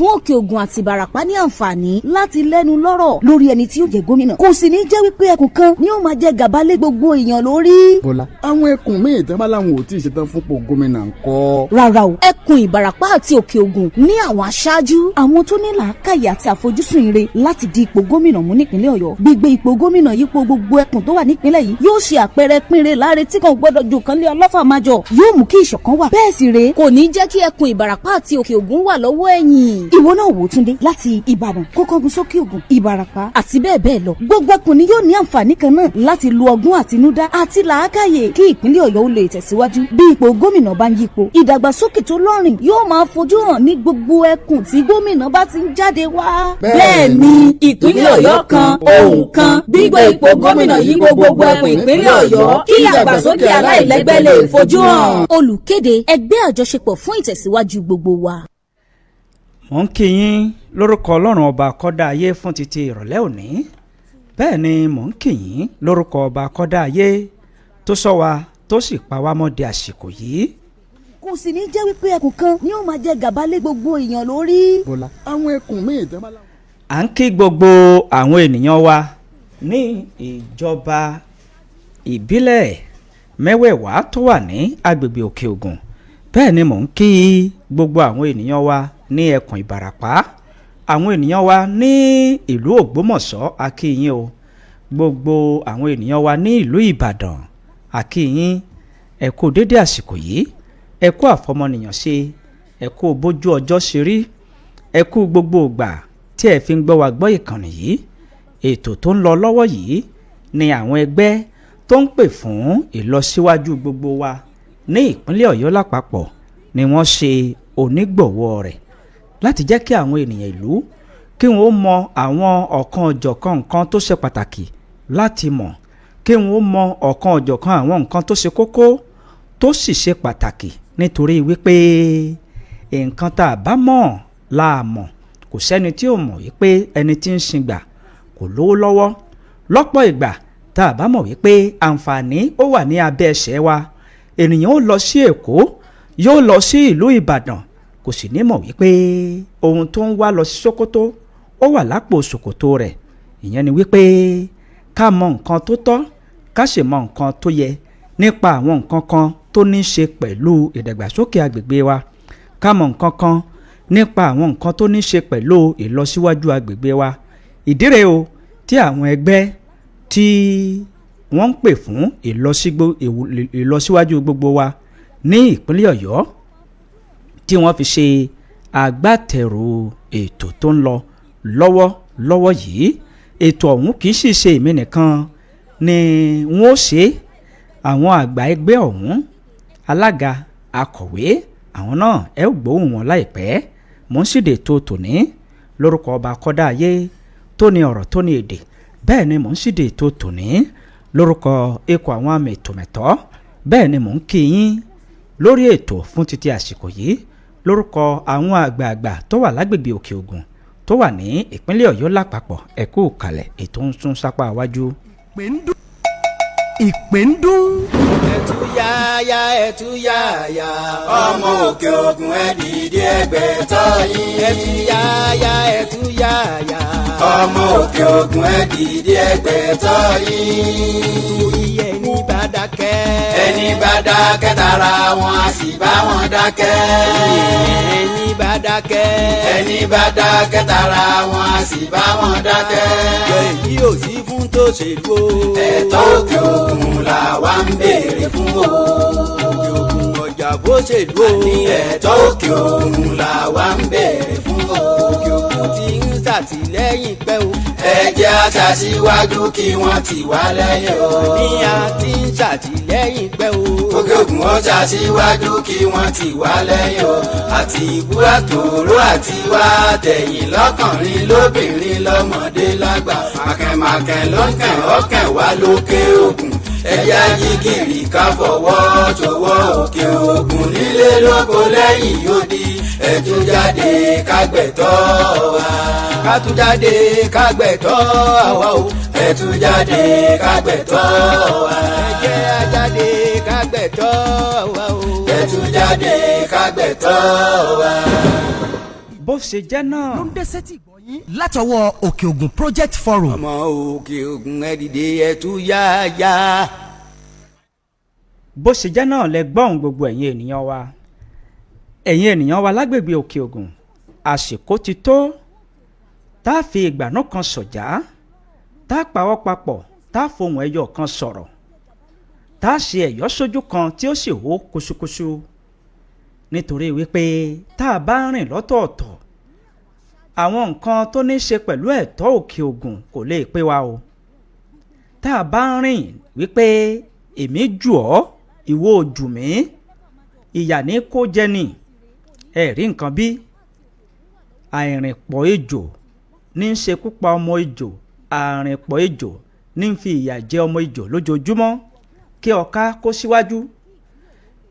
fún Òkè Ògùn àti Ìbàràpá ní àǹfààní láti lẹ́nu lọ́rọ̀ lórí ẹni tí yóò jẹ gómìnà. Kò sì ní jẹ́ wípé ẹkùn kan ni ó máa jẹ gàba lé gbogbo èèyàn lórí. Bọ́lá, àwọn ẹkùn míì tán bá láwọn ò tí ì ṣetán fúnpò gómìnà ńkọ́. Rárá o, ẹkùn Ìbàràpá àti Òkè Ògùn ní àwọn aṣáájú, àwọn tó ní làákàyè àti àfojúsùn ire láti di ipò gómìnà mú nípínlẹ̀ Ọ̀yọ́. Gbígbé ipò gómìnà yípo gbogbo ẹkùn tó wà nípínlẹ̀ yìí yóò ṣe àpẹẹrẹ pínre láre tí kan gbọ́dọ̀ jù kan lé ọlọ́fà máa jọ. Yóò mú kí ìṣọ̀kan wà. Bẹ́ẹ̀ sì rèé, kò ní jẹ́ kí ẹkùn Ìbàràpá àti Òkè Ògùn wà lọ́wọ́ ẹ̀yìn. Ìwọ náà wò Túndé, láti Ìbàdàn kókógun sókè Ògùn, Ìbàràpá àti bẹ́ẹ̀ bẹ́ẹ̀ lọ. Gbogbo ẹkùn ni yóò ní àǹfààní kan náà láti lo ọgbọ́n àtinúdá àti làákàyè kí ìpínlẹ̀ Ọ̀yọ́ ó lè tẹ̀síwájú. Bí ipò gómìnà bá ń yípo, ìdàgbàsókè tó lọ́rìn yóò máa fojú hàn ní gbogbo ẹkùn tí gómìnà bá ti ń jáde wá. Bẹ́ẹ̀ ni ìpínlẹ̀ Ọ̀yọ́ kan ohùn kan, gbígbé ipò gómìnà yípo gbogbo ẹkùn ìpínlẹ̀ Ọ̀yọ́ kí ìdàgbàsókè aláìlẹ́gbẹ́ lè fojú hàn. Olùkéde ẹgbẹ́ àjọṣepọ̀ fún ìtẹ̀síwájú gbogbo wa. Mo ń kí yín lórúkọ Ọlọ́run ọba akọ́dá ayé fún títí ìrọ̀lẹ́ òní. Bẹ́ẹ̀ ni mò ń kí yín lórúkọ ọba akọ́dá ayé tó ṣọ́ wa tó sì pa wá mọ́ di àsìkò yìí. Kò sì ní jẹ́ wípé ẹkùn kan ni ó máa jẹ gàba lé gbogbo èèyàn lórí. Bọ́lá, àwọn ẹkùn míì tán bá láwọn. À ń kí gbogbo àwọn ènìyàn wa ní ìjọba ìbílẹ̀ mẹ́wẹ̀ẹ̀wá tó wà ní agbègbè Òkè Ògùn. Bẹ́ẹ̀ ni mò ń kí gbogbo àwọn ènìyàn wa ní ẹkùn Ìbàràpá, àwọn ènìyàn wa ní ìlú Ògbómọ̀ṣọ́, a kí yín o. Gbogbo àwọn ènìyàn wa ní ìlú Ìbàdàn, a kí yín. Ẹ kú dédé àsìkò yìí, ẹ kú àfọmọnìyàn ṣe, ẹ kú bójú ọjọ́ ṣe rí, ẹ kú gbogbo ìgbà tí ẹ fi ń gbọ́ wa gbọ́ ìkànnì yìí. Ètò tó ń lọ lọ́wọ́ yìí ni àwọn ẹgbẹ́ tó ń pè fún ìlọsíwájú gbogbo wa ní ìpínlẹ̀ Ọ̀yọ́ lápapọ̀ ni wọ́n ṣe onígbọ̀wọ́ rẹ̀ láti jẹ́ kí àwọn ènìyàn ìlú kí wọ́n mọ àwọn ọ̀kan ọ̀jọ̀kan nǹkan tó ṣe pàtàkì láti mọ̀, kí wọ́n mọ ọ̀kan ọ̀jọ̀kan àwọn nǹkan tó ṣe kókó tó sì ṣe pàtàkì, nítorí wípé nǹkan tá a bá mọ̀ la mọ̀. Kò sẹ́ni tí ò mọ̀ wípé ẹni tí ń sìngbà kò lówó lọ́wọ́. Lọ́pọ̀ ìgbà tá a bá mọ̀ wípé àǹfààní ó wà ní abẹ́ ẹsẹ̀ wa, ènìyàn ó lọ sí Èkó, yóò lọ sí ìlú Ìbàdàn, kò sì ní mọ̀ wípé ohun tó ń wá lọ sí Sókótó ó wà lápò ṣòkòtò rẹ̀. Ìyẹn ni wípé ká mọ nǹkan tó tọ́, ká sì mọ nǹkan tó yẹ nípa àwọn nǹkan kan tó ní í ṣe pẹ̀lú ìdàgbàsókè agbègbè wa, ká mọ nǹkan kan nípa àwọn nǹkan tó ní í ṣe pẹ̀lú ìlọsíwájú agbègbè wa. Ìdí rèé o tí àwọn ẹgbẹ́ tí wọ́n ń pè fún ìlọsíwájú gbogbo wa ní ìpínlẹ̀ Ọ̀yọ́ tí wọ́n fi ṣe agbátẹrù ètò tó ń lọ lọ́wọ́ yìí. Ètò ọ̀hún kì í sì ṣe èmi nìkan ni wọ́n ó ṣe. Àwọn àgbà ẹgbẹ́ ọ̀hún, alága, akọ̀wé, àwọn náà ẹ ó gbóhùn wọn láìpẹ́. Mo ń ṣíde ètò tòní lórúkọ ọba akọ́dá ayé tó ní ọ̀rọ̀ tó ní èdè. Bẹ́ẹ̀ ni mò ń ṣíde ètò tòní lórúkọ ikọ̀ àwọn àmì ètòmẹ̀tọ́. Bẹ́ẹ̀ ni mò ń kí yín lórí ètò fún títí àsìkò yìí lórúkọ àwọn àgbààgbà tó wà lágbègbè Òkè Ògùn tó wà ní ìpínlẹ̀ Ọ̀yọ́ lápapọ̀. Ẹ kú kalẹ̀, ètò ń sún sápá iwájú. Ìpè ń dún. Ẹ̀túyáyá ẹ̀túyáyá ọmọ Òkè Ògùn ẹ dìde ẹgbẹ̀tọ́ yín. Ẹ̀túyáyá ẹ̀túyáyá ọmọ Òkè Ògùn ẹ dìde ẹgbẹ̀tọ́ yín. Torí ẹni bá dákẹ́. Ẹni bá dákẹ́ tara wọn a sì bá wọn dákẹ́. Ẹni bá dákẹ́. Ẹni bá dákẹ́ tara wọn a sì bá wọn dákẹ́. Èyí ò sí fún tòṣèlú o. Ẹ̀tọ́ Òkè Ògùn là wá ń béèrè fún o. Òkè Ògùn ọjà bó ṣèlú o. Àní ẹ̀tọ́ Òkè Ògùn là wá ń béèrè fún o. Òkè Ògùn ti ń ṣàtìlẹ́yìn pẹ́ o. Ẹ jẹ́ aṣàṣíwájú kí wọ́n ti wá lẹ́yìn o. Ní a ti ń ṣàtìlẹ́yìn pẹ́ o. Òkè Ògùn ó ṣàṣíwájú kí wọ́n ti wá lẹ́yìn o. Àti ìbú àtòrò àti wá tẹ̀yìn lọ́kùnrin lóbìnrin lọ́mọdé lágbà. Màkẹ́màkẹ́ ló ń kẹ̀ ọ́kẹ̀ wá lókè Ògùn. Ẹ̀yà yígìrì ká fọwọ́ tọwọ́ Òkè Ògùn nílé lóko lẹ́yìn odi. Ẹ tún jáde kágbẹ̀tọ́ wa. Ká tún jáde kágbẹ̀tọ́ wa o. Ẹ tún jáde kágbẹ̀tọ́ wa. Ẹ jẹ́ ajáde kágbẹ̀tọ́ wa o. Ẹ tún jáde kágbẹ̀tọ́ wa. bó ṣe jẹ́ náà. ló ń dé sétí ìgbọ̀nyín látọwọ́ Òkè Ògùn Project Forum. ọmọ Òkè Ògùn ẹ dìde ẹ tú yáyá. bó ṣe jẹ́ náà lẹ gbọ́n gbogbo ẹ̀yin ènìyàn wa lágbègbè Òkè Ògùn àsìkò ti tó tá a fi ìgbàanú kan sọ̀já tá a pawọ́ papọ̀ tá a fohùn ẹyọ kan sọ̀rọ̀ tá a ṣe ẹ̀yọ́ sójú kan tí ó sì hó kúṣukúṣu nítorí wípé tá a bá rìn lọ́tọ̀ọ̀tọ̀ àwọn nǹkan tó ní í ṣe pẹ̀lú ẹ̀tọ́ Òkè Ògùn kò lè pé wa o. tá a bá rìn wípé èmi jù ọ́ ìwọ ò jù mí ìyà ní kó jẹ ni ẹ̀rí nǹkan bí àìrìnpọ̀ ejò ní í ṣekú pa ọmọ ejò àrìnpọ̀ ejò ní í fi ìyà jẹ ọmọ ejò lójoojúmọ́ kí ọká kó síwájú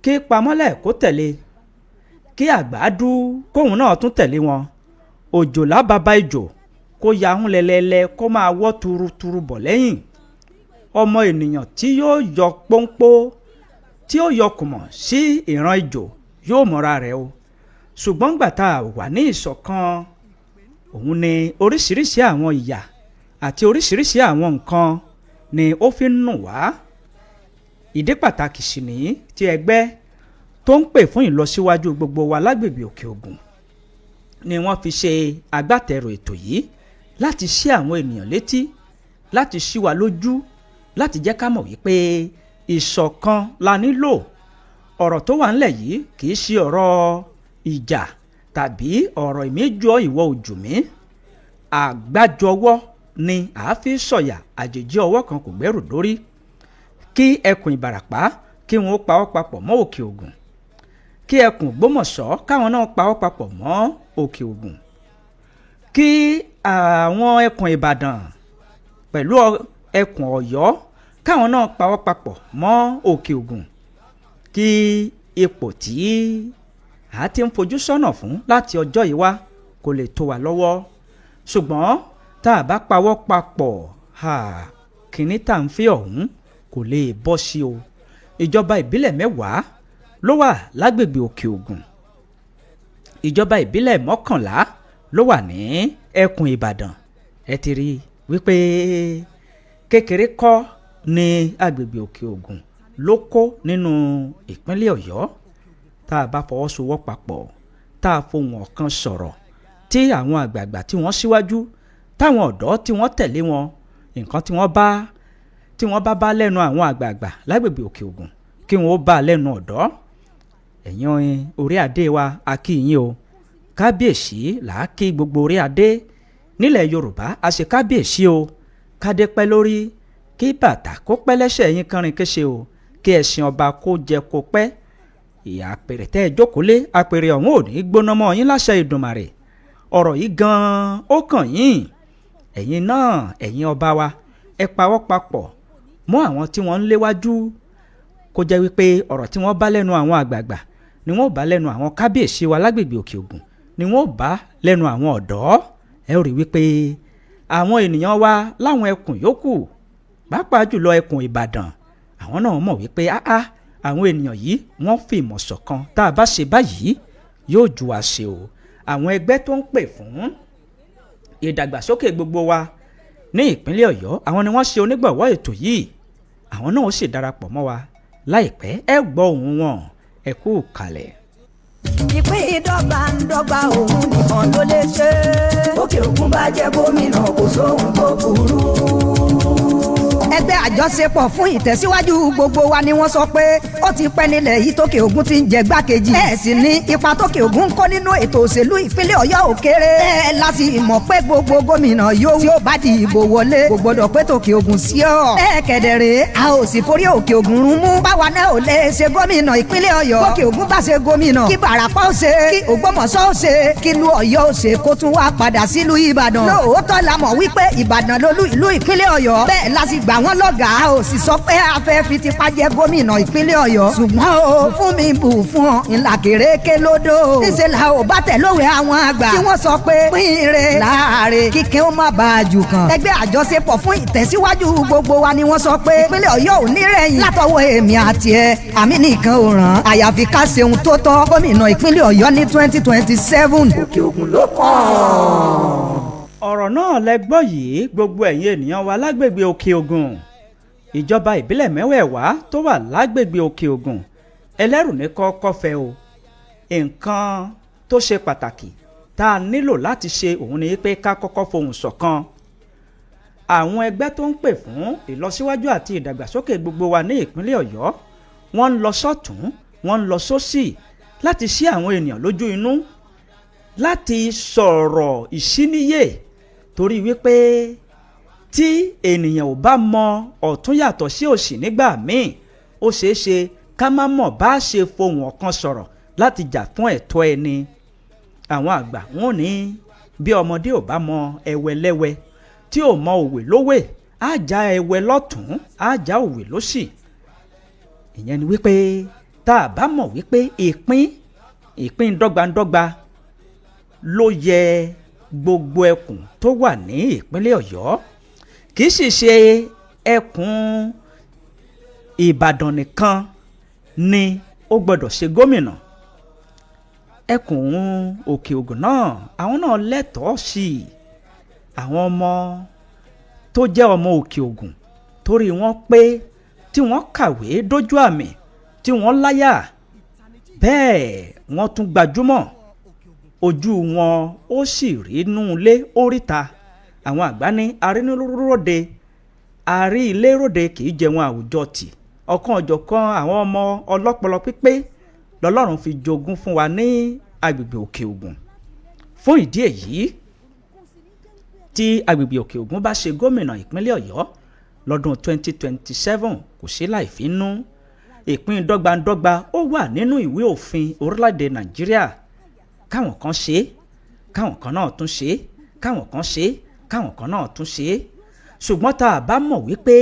kí pamọ́lẹ̀ kó tẹ̀lé kí àgbàdú kóhun náà tún tẹ̀lé wọn òjòlá bàbá ejò kó yahún lẹ́lẹ́lẹ́ kó máa wọ́ turuturu bọ̀ lẹ́yìn ọmọ ènìyàn tí yóò yọ pọ́npọ́ tí ó yọ kùmọ̀ sí ìran ejò yóò mọ̀ra rẹ̀ o ṣùgbọ́n gbà tá a wà ní ìṣọ̀kan òun ni oríṣiríṣi àwọn ìyà àti oríṣiríṣi àwọn nǹkan ni ó fi ń nù wá ìdí pàtàkì sì nìyí tí ẹgbẹ́ tó ń pè fún ìlọsíwájú gbogbo wa lágbègbè Òkè Ògùn ni wọ́n fi ṣe agbátẹrù ètò yìí láti ṣí àwọn ènìyàn létí láti ṣí wa lójú láti jẹ́ ká mọ̀ wípé ìṣọ̀kan la nílò ọ̀rọ̀ tó wà ńlẹ̀ yìí kì í ṣe ọ̀rọ̀ ìjà tàbí ọ̀rọ̀ ìmẹ́jọ ìwọ ojú mi àgbájọwọ́ ni a fi sọ̀yà àjèjì ọwọ́ kan kò gbẹ́rù dórí kí ẹkùn Ìbàràpá kí wọn ó pawọ́ papọ̀ mọ́ Òkè Ògùn kí ẹkùn Ògbómọ̀ṣọ́ káwọn náà pawọ́ papọ̀ mọ́ Òkè Ògùn kí àwọn ẹkùn Ìbàdàn pẹ̀lú ẹkùn Ọ̀yọ́ káwọn náà pawọ́ papọ̀ mọ́ Òkè Ògùn kí ipò tí a ti ń fojú sọ́nà fún láti ọjọ́ yìí wá kó lè tó wa lọ́wọ́ ṣùgbọ́n tá a bá pawọ́ papọ̀ kínní tá à ń fi ọ̀hún kò lè bọ́ sí o ìjọba ìbílẹ̀ 10 ló wà lágbègbè Òkè Ògùn ìjọba ìbílẹ̀ 11 ló wà ní ẹkùn Ìbàdàn ẹ ti rí wípé kékeré kọ́ ní agbègbè Òkè Ògùn ló kó nínú ìpínlẹ̀ Ọ̀yọ́ tá a bá fọwọ́sowọ́papọ̀ tá a fohùn ọ̀kan sọ̀rọ̀ tí àwọn àgbààgbà tí wọ́n síwájú táwọn ọ̀dọ́ tí wọ́n tẹ̀lé wọn nǹkan tí wọ́n bá lẹ́nu àwọn àgbààgbà lágbègbè Òkè Ògùn kí wọ́n ó bá lẹ́nu ọ̀dọ́ ẹ̀yin orí adé wa a kí yín o kábíyèsí là á kí gbogbo orí adé nílẹ̀ Yorùbá a ṣe kábíyèsí o kádé pẹ́ lórí kí bàtà kó pẹ́ lẹ́sẹ̀ yín kánrin kéṣe o kí ẹṣin ọba kó jẹ kó pẹ́ ìyá àpèrè tẹ́ ẹ jókòó lé àpèrè ọ̀hún ò ní gbóná mọ́ yín láṣẹ Ìdùmarè ọ̀rọ̀ yìí gan-an ó kàn yín ẹ̀yin náà ẹ̀yin ọba wa ẹ pawọ́ papọ̀ mọ́ àwọn tí wọ́n ń léwájú kó jẹ́ wípé ọ̀rọ̀ tí wọ́n bá lẹ́nu àwọn àgbààgbà ni wọ́n bá lẹ́nu àwọn kábíyèsí wa lágbègbè Òkè Ògùn ni wọ́n bá lẹ́nu àwọn ọ̀dọ́ ẹ rí wípé àwọn ènìyàn wa láwọn ẹkùn yòókù pàápàá jùlọ ẹkùn Ìbàdàn àwọn náà mọ̀ wípé àwọn ènìyàn yìí wọ́n fi ìmọ̀ ṣọ̀kan tá a bá ṣe báyìí yóò ju wa ṣe o àwọn ẹgbẹ́ tó ń pè fún ìdàgbàsókè gbogbo wa ní ìpínlẹ̀ Ọ̀yọ́ àwọn ni wọ́n ṣe onígbọ̀wọ́ ètò yìí àwọn náà ó sì darapọ̀ mọ́ wa láìpẹ́ ẹ gbọ́ ohùn wọn ẹ kú kalẹ̀. ìpín ìdọ́gba ń dọ́gba òun nìkan ló lè ṣe. Òkè Ògùn bá jẹ́ gómìnà kò sóhun tó burú. ẹgbẹ́ àjọṣepọ̀ fún ìtẹ̀síwájú gbogbo wa ni wọ́n sọ pé ó ti pẹ́ nílẹ̀ yìí tókè Ògùn ti ń jẹ gbákejì. ẹ̀ sì ní ipa tókè Ògùn ń kó nínú ètò òṣèlú ìpínlẹ̀ Ọ̀yọ́ ò kéré. ẹ̀ la sì mọ̀ pé gbogbo gómìnà yóò tí ó bá di ìbò wọlé kò gbọdọ̀ pé tókè Ògùn sí ọ. ẹ̀ kẹ̀dẹ̀rẹ̀ a ò sì forí Òkè Ògùn rún mú. báwa náà ò lè ṣe gómìnà ìpínlẹ̀ Ọ̀yọ́. Tókè Ògùn bá ṣe gómìnà kí Ìbàràpá ó ṣe kí Ògbómọ̀ṣọ́ ó ṣe kí ìlú Ọ̀yọ́ ó ṣe kó tún wá padà sílùú Ìbàdàn. lóòótọ́ la mọ̀ wípé Ìbàdàn lolú ìlú ìpínlẹ̀ Ọ̀yọ́ bẹ́ẹ̀ la sì gbà wọ́n lọ́gàá a ò sì sọ pé a fẹ́ fi tipa jẹ gómìnà ìpínlẹ̀ ọ̀yọ́ ṣùgbọ́n o fún mi bù fún ọ ńlá kéréké lódò. níṣẹ́ la ò bá tẹ̀ lówe àwọn àgbà tí wọ́n sọ pé pínre láàrin kíkẹ́ ó má bàa jù kan. ẹgbẹ́ àjọṣepọ̀ fún ìtẹ̀síwájú gbogbo wa ni wọ́n sọ pé ìpínlẹ̀ ọ̀yọ́ ò ní rẹ̀yìn látọwọ́ èmi àti ẹ àmì nìkan ò ràn àyàfi ká ṣe ohun tó tọ́ gómìnà ìpínlẹ̀ ọ̀yọ́ ní 2027 òkè ògùn ló kàn. ọ̀rọ̀ náà lẹ gbọ́ yìí gbogbo ẹ̀yin ènìyàn wa lágbègbè òkè ògùn ìjọba ìbílẹ̀ mẹ́wẹ̀ẹ̀wá tó wà lágbègbè òkè ògùn ẹlẹ́rù ní kọ́kọ́ fẹ́ o nǹkan tó ṣe pàtàkì tá a nílò láti ṣe òun ni pé ká kọ́kọ́ fohùn ṣọ̀kan àwọn ẹgbẹ́ tó ń pè fún ìlọsíwájú àti ìdàgbàsókè gbogbo wa ní ìpínlẹ̀ ọ̀yọ́ wọ́n ń lọ sọ́tún wọ́n ń lọ sósì láti ṣí àwọn ènìyàn lójú inú láti sọ̀rọ̀ ìṣíníyè torí wípé tí ènìyàn ò bá mọ ọ̀tún yàtọ̀ sí òsì nígbà míì ó ṣeé ṣe ká má mọ̀ bá ṣe fohùn ọ̀kan sọ̀rọ̀ láti jà fún ẹ̀tọ́ ẹni àwọn àgbà wọn ní bí ọmọdé ò bá mọ ẹwẹ lẹ́wẹ tí ò mọ òwe lówè á já ẹwẹ lọ́tún á já òwe lósì ìyẹn ni wípé tá a bá mọ̀ wípé ìpín dọ́gbandọ́gba ló yẹ gbogbo ẹkùn tó wà ní ìpínlẹ̀ ọ̀yọ́ kì í sì ṣe ẹkùn ìbàdàn nìkan ni ó gbọ́dọ̀ ṣe gómìnà ẹkùn òkè ògùn náà àwọn náà lẹ́tọ̀ọ́ sí i àwọn ọmọ tó jẹ́ ọmọ òkè ògùn torí wọ́n pé tí wọ́n kàwé dójú àmì tí wọ́n láyà bẹ́ẹ̀ wọ́n tún gbajúmọ̀ ojú wọn ó sì rí inú ilé oríta àwọn àgbà ní arínúróde àrí ilé ròde kì í jẹun àwùjọ tì ọ̀kan ọ̀jọ̀kan àwọn ọmọ ọlọ́pọlọ pípé lọ́lọ́run fi jogún fún wa ní agbègbè òkè ògùn fún ìdí èyí tí agbègbè òkè ògùn bá ṣe gómìnà ìpínlẹ̀ ọ̀yọ́ lọ́dún 2027 kò sí láìfínú ìpín dọ́gbandọ́gba ó wà nínú ìwé òfin orílẹ̀-èdè nàìjíríà káwọn kan ṣe káwọn kan náà tún ṣe káwọn kan ṣe káwọn kan náà tún ṣe ṣùgbọ́n tá a bá mọ̀ wípé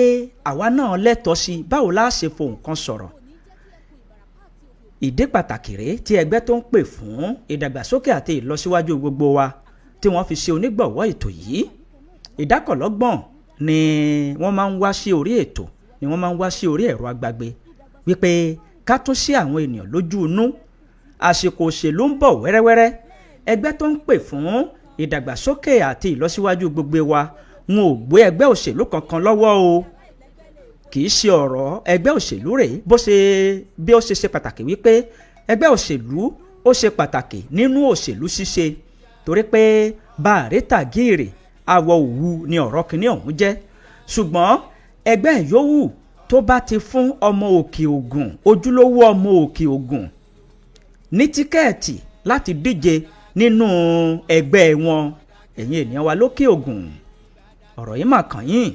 àwa náà lẹ́tọ̀ọ́ sí báwo la ṣe fohùn kan sọ̀rọ̀ ìdí pàtàkì rèé tí ẹgbẹ́ tó ń pè fún ìdàgbàsókè àti ìlọsíwájú gbogbo wa tí wọ́n fi ṣe onígbọ̀wọ́ ètò yìí ìdákọ̀lọ́gbọ̀n ni wọ́n máa ń wá sí orí ètò ni wọ́n máa ń wá sí orí ẹ̀rọ agbágbé wípé ká tún sí àwọn ènìyàn lójú inú àsìkò òṣèlú ń bọ̀ wẹ́rẹ́wẹ́rẹ́ ẹgbẹ́ tó ń pè fún ìdàgbàsókè àti ìlọsíwájú gbogbo wa wọn ò gbé ẹgbẹ́ òṣèlú kankan lọ́wọ́ o kì í ṣe ọ̀rọ̀ ẹgbẹ́ òṣèlú rèé bí ó ṣe ṣe pàtàkì wípé ẹgbẹ́ òṣèlú ó ṣe pàtàkì nínú òṣèlú ṣíṣe torí pé bá àrétà gíìrì àwọ̀ òwu ni ọ̀rọ̀ kìíní ọ̀hún jẹ́ ṣùgbọ́n ẹgbẹ́ yòówù tó bá ti fún ọmọ òkè ògùn ojúlówó ọmọ òkè ògùn ní tíkẹ́ẹ̀tì láti díje nínú ẹgbẹ́ wọn ẹ̀yin ènìyàn wa lókè ògùn ọ̀rọ̀ yìí mà kàn yín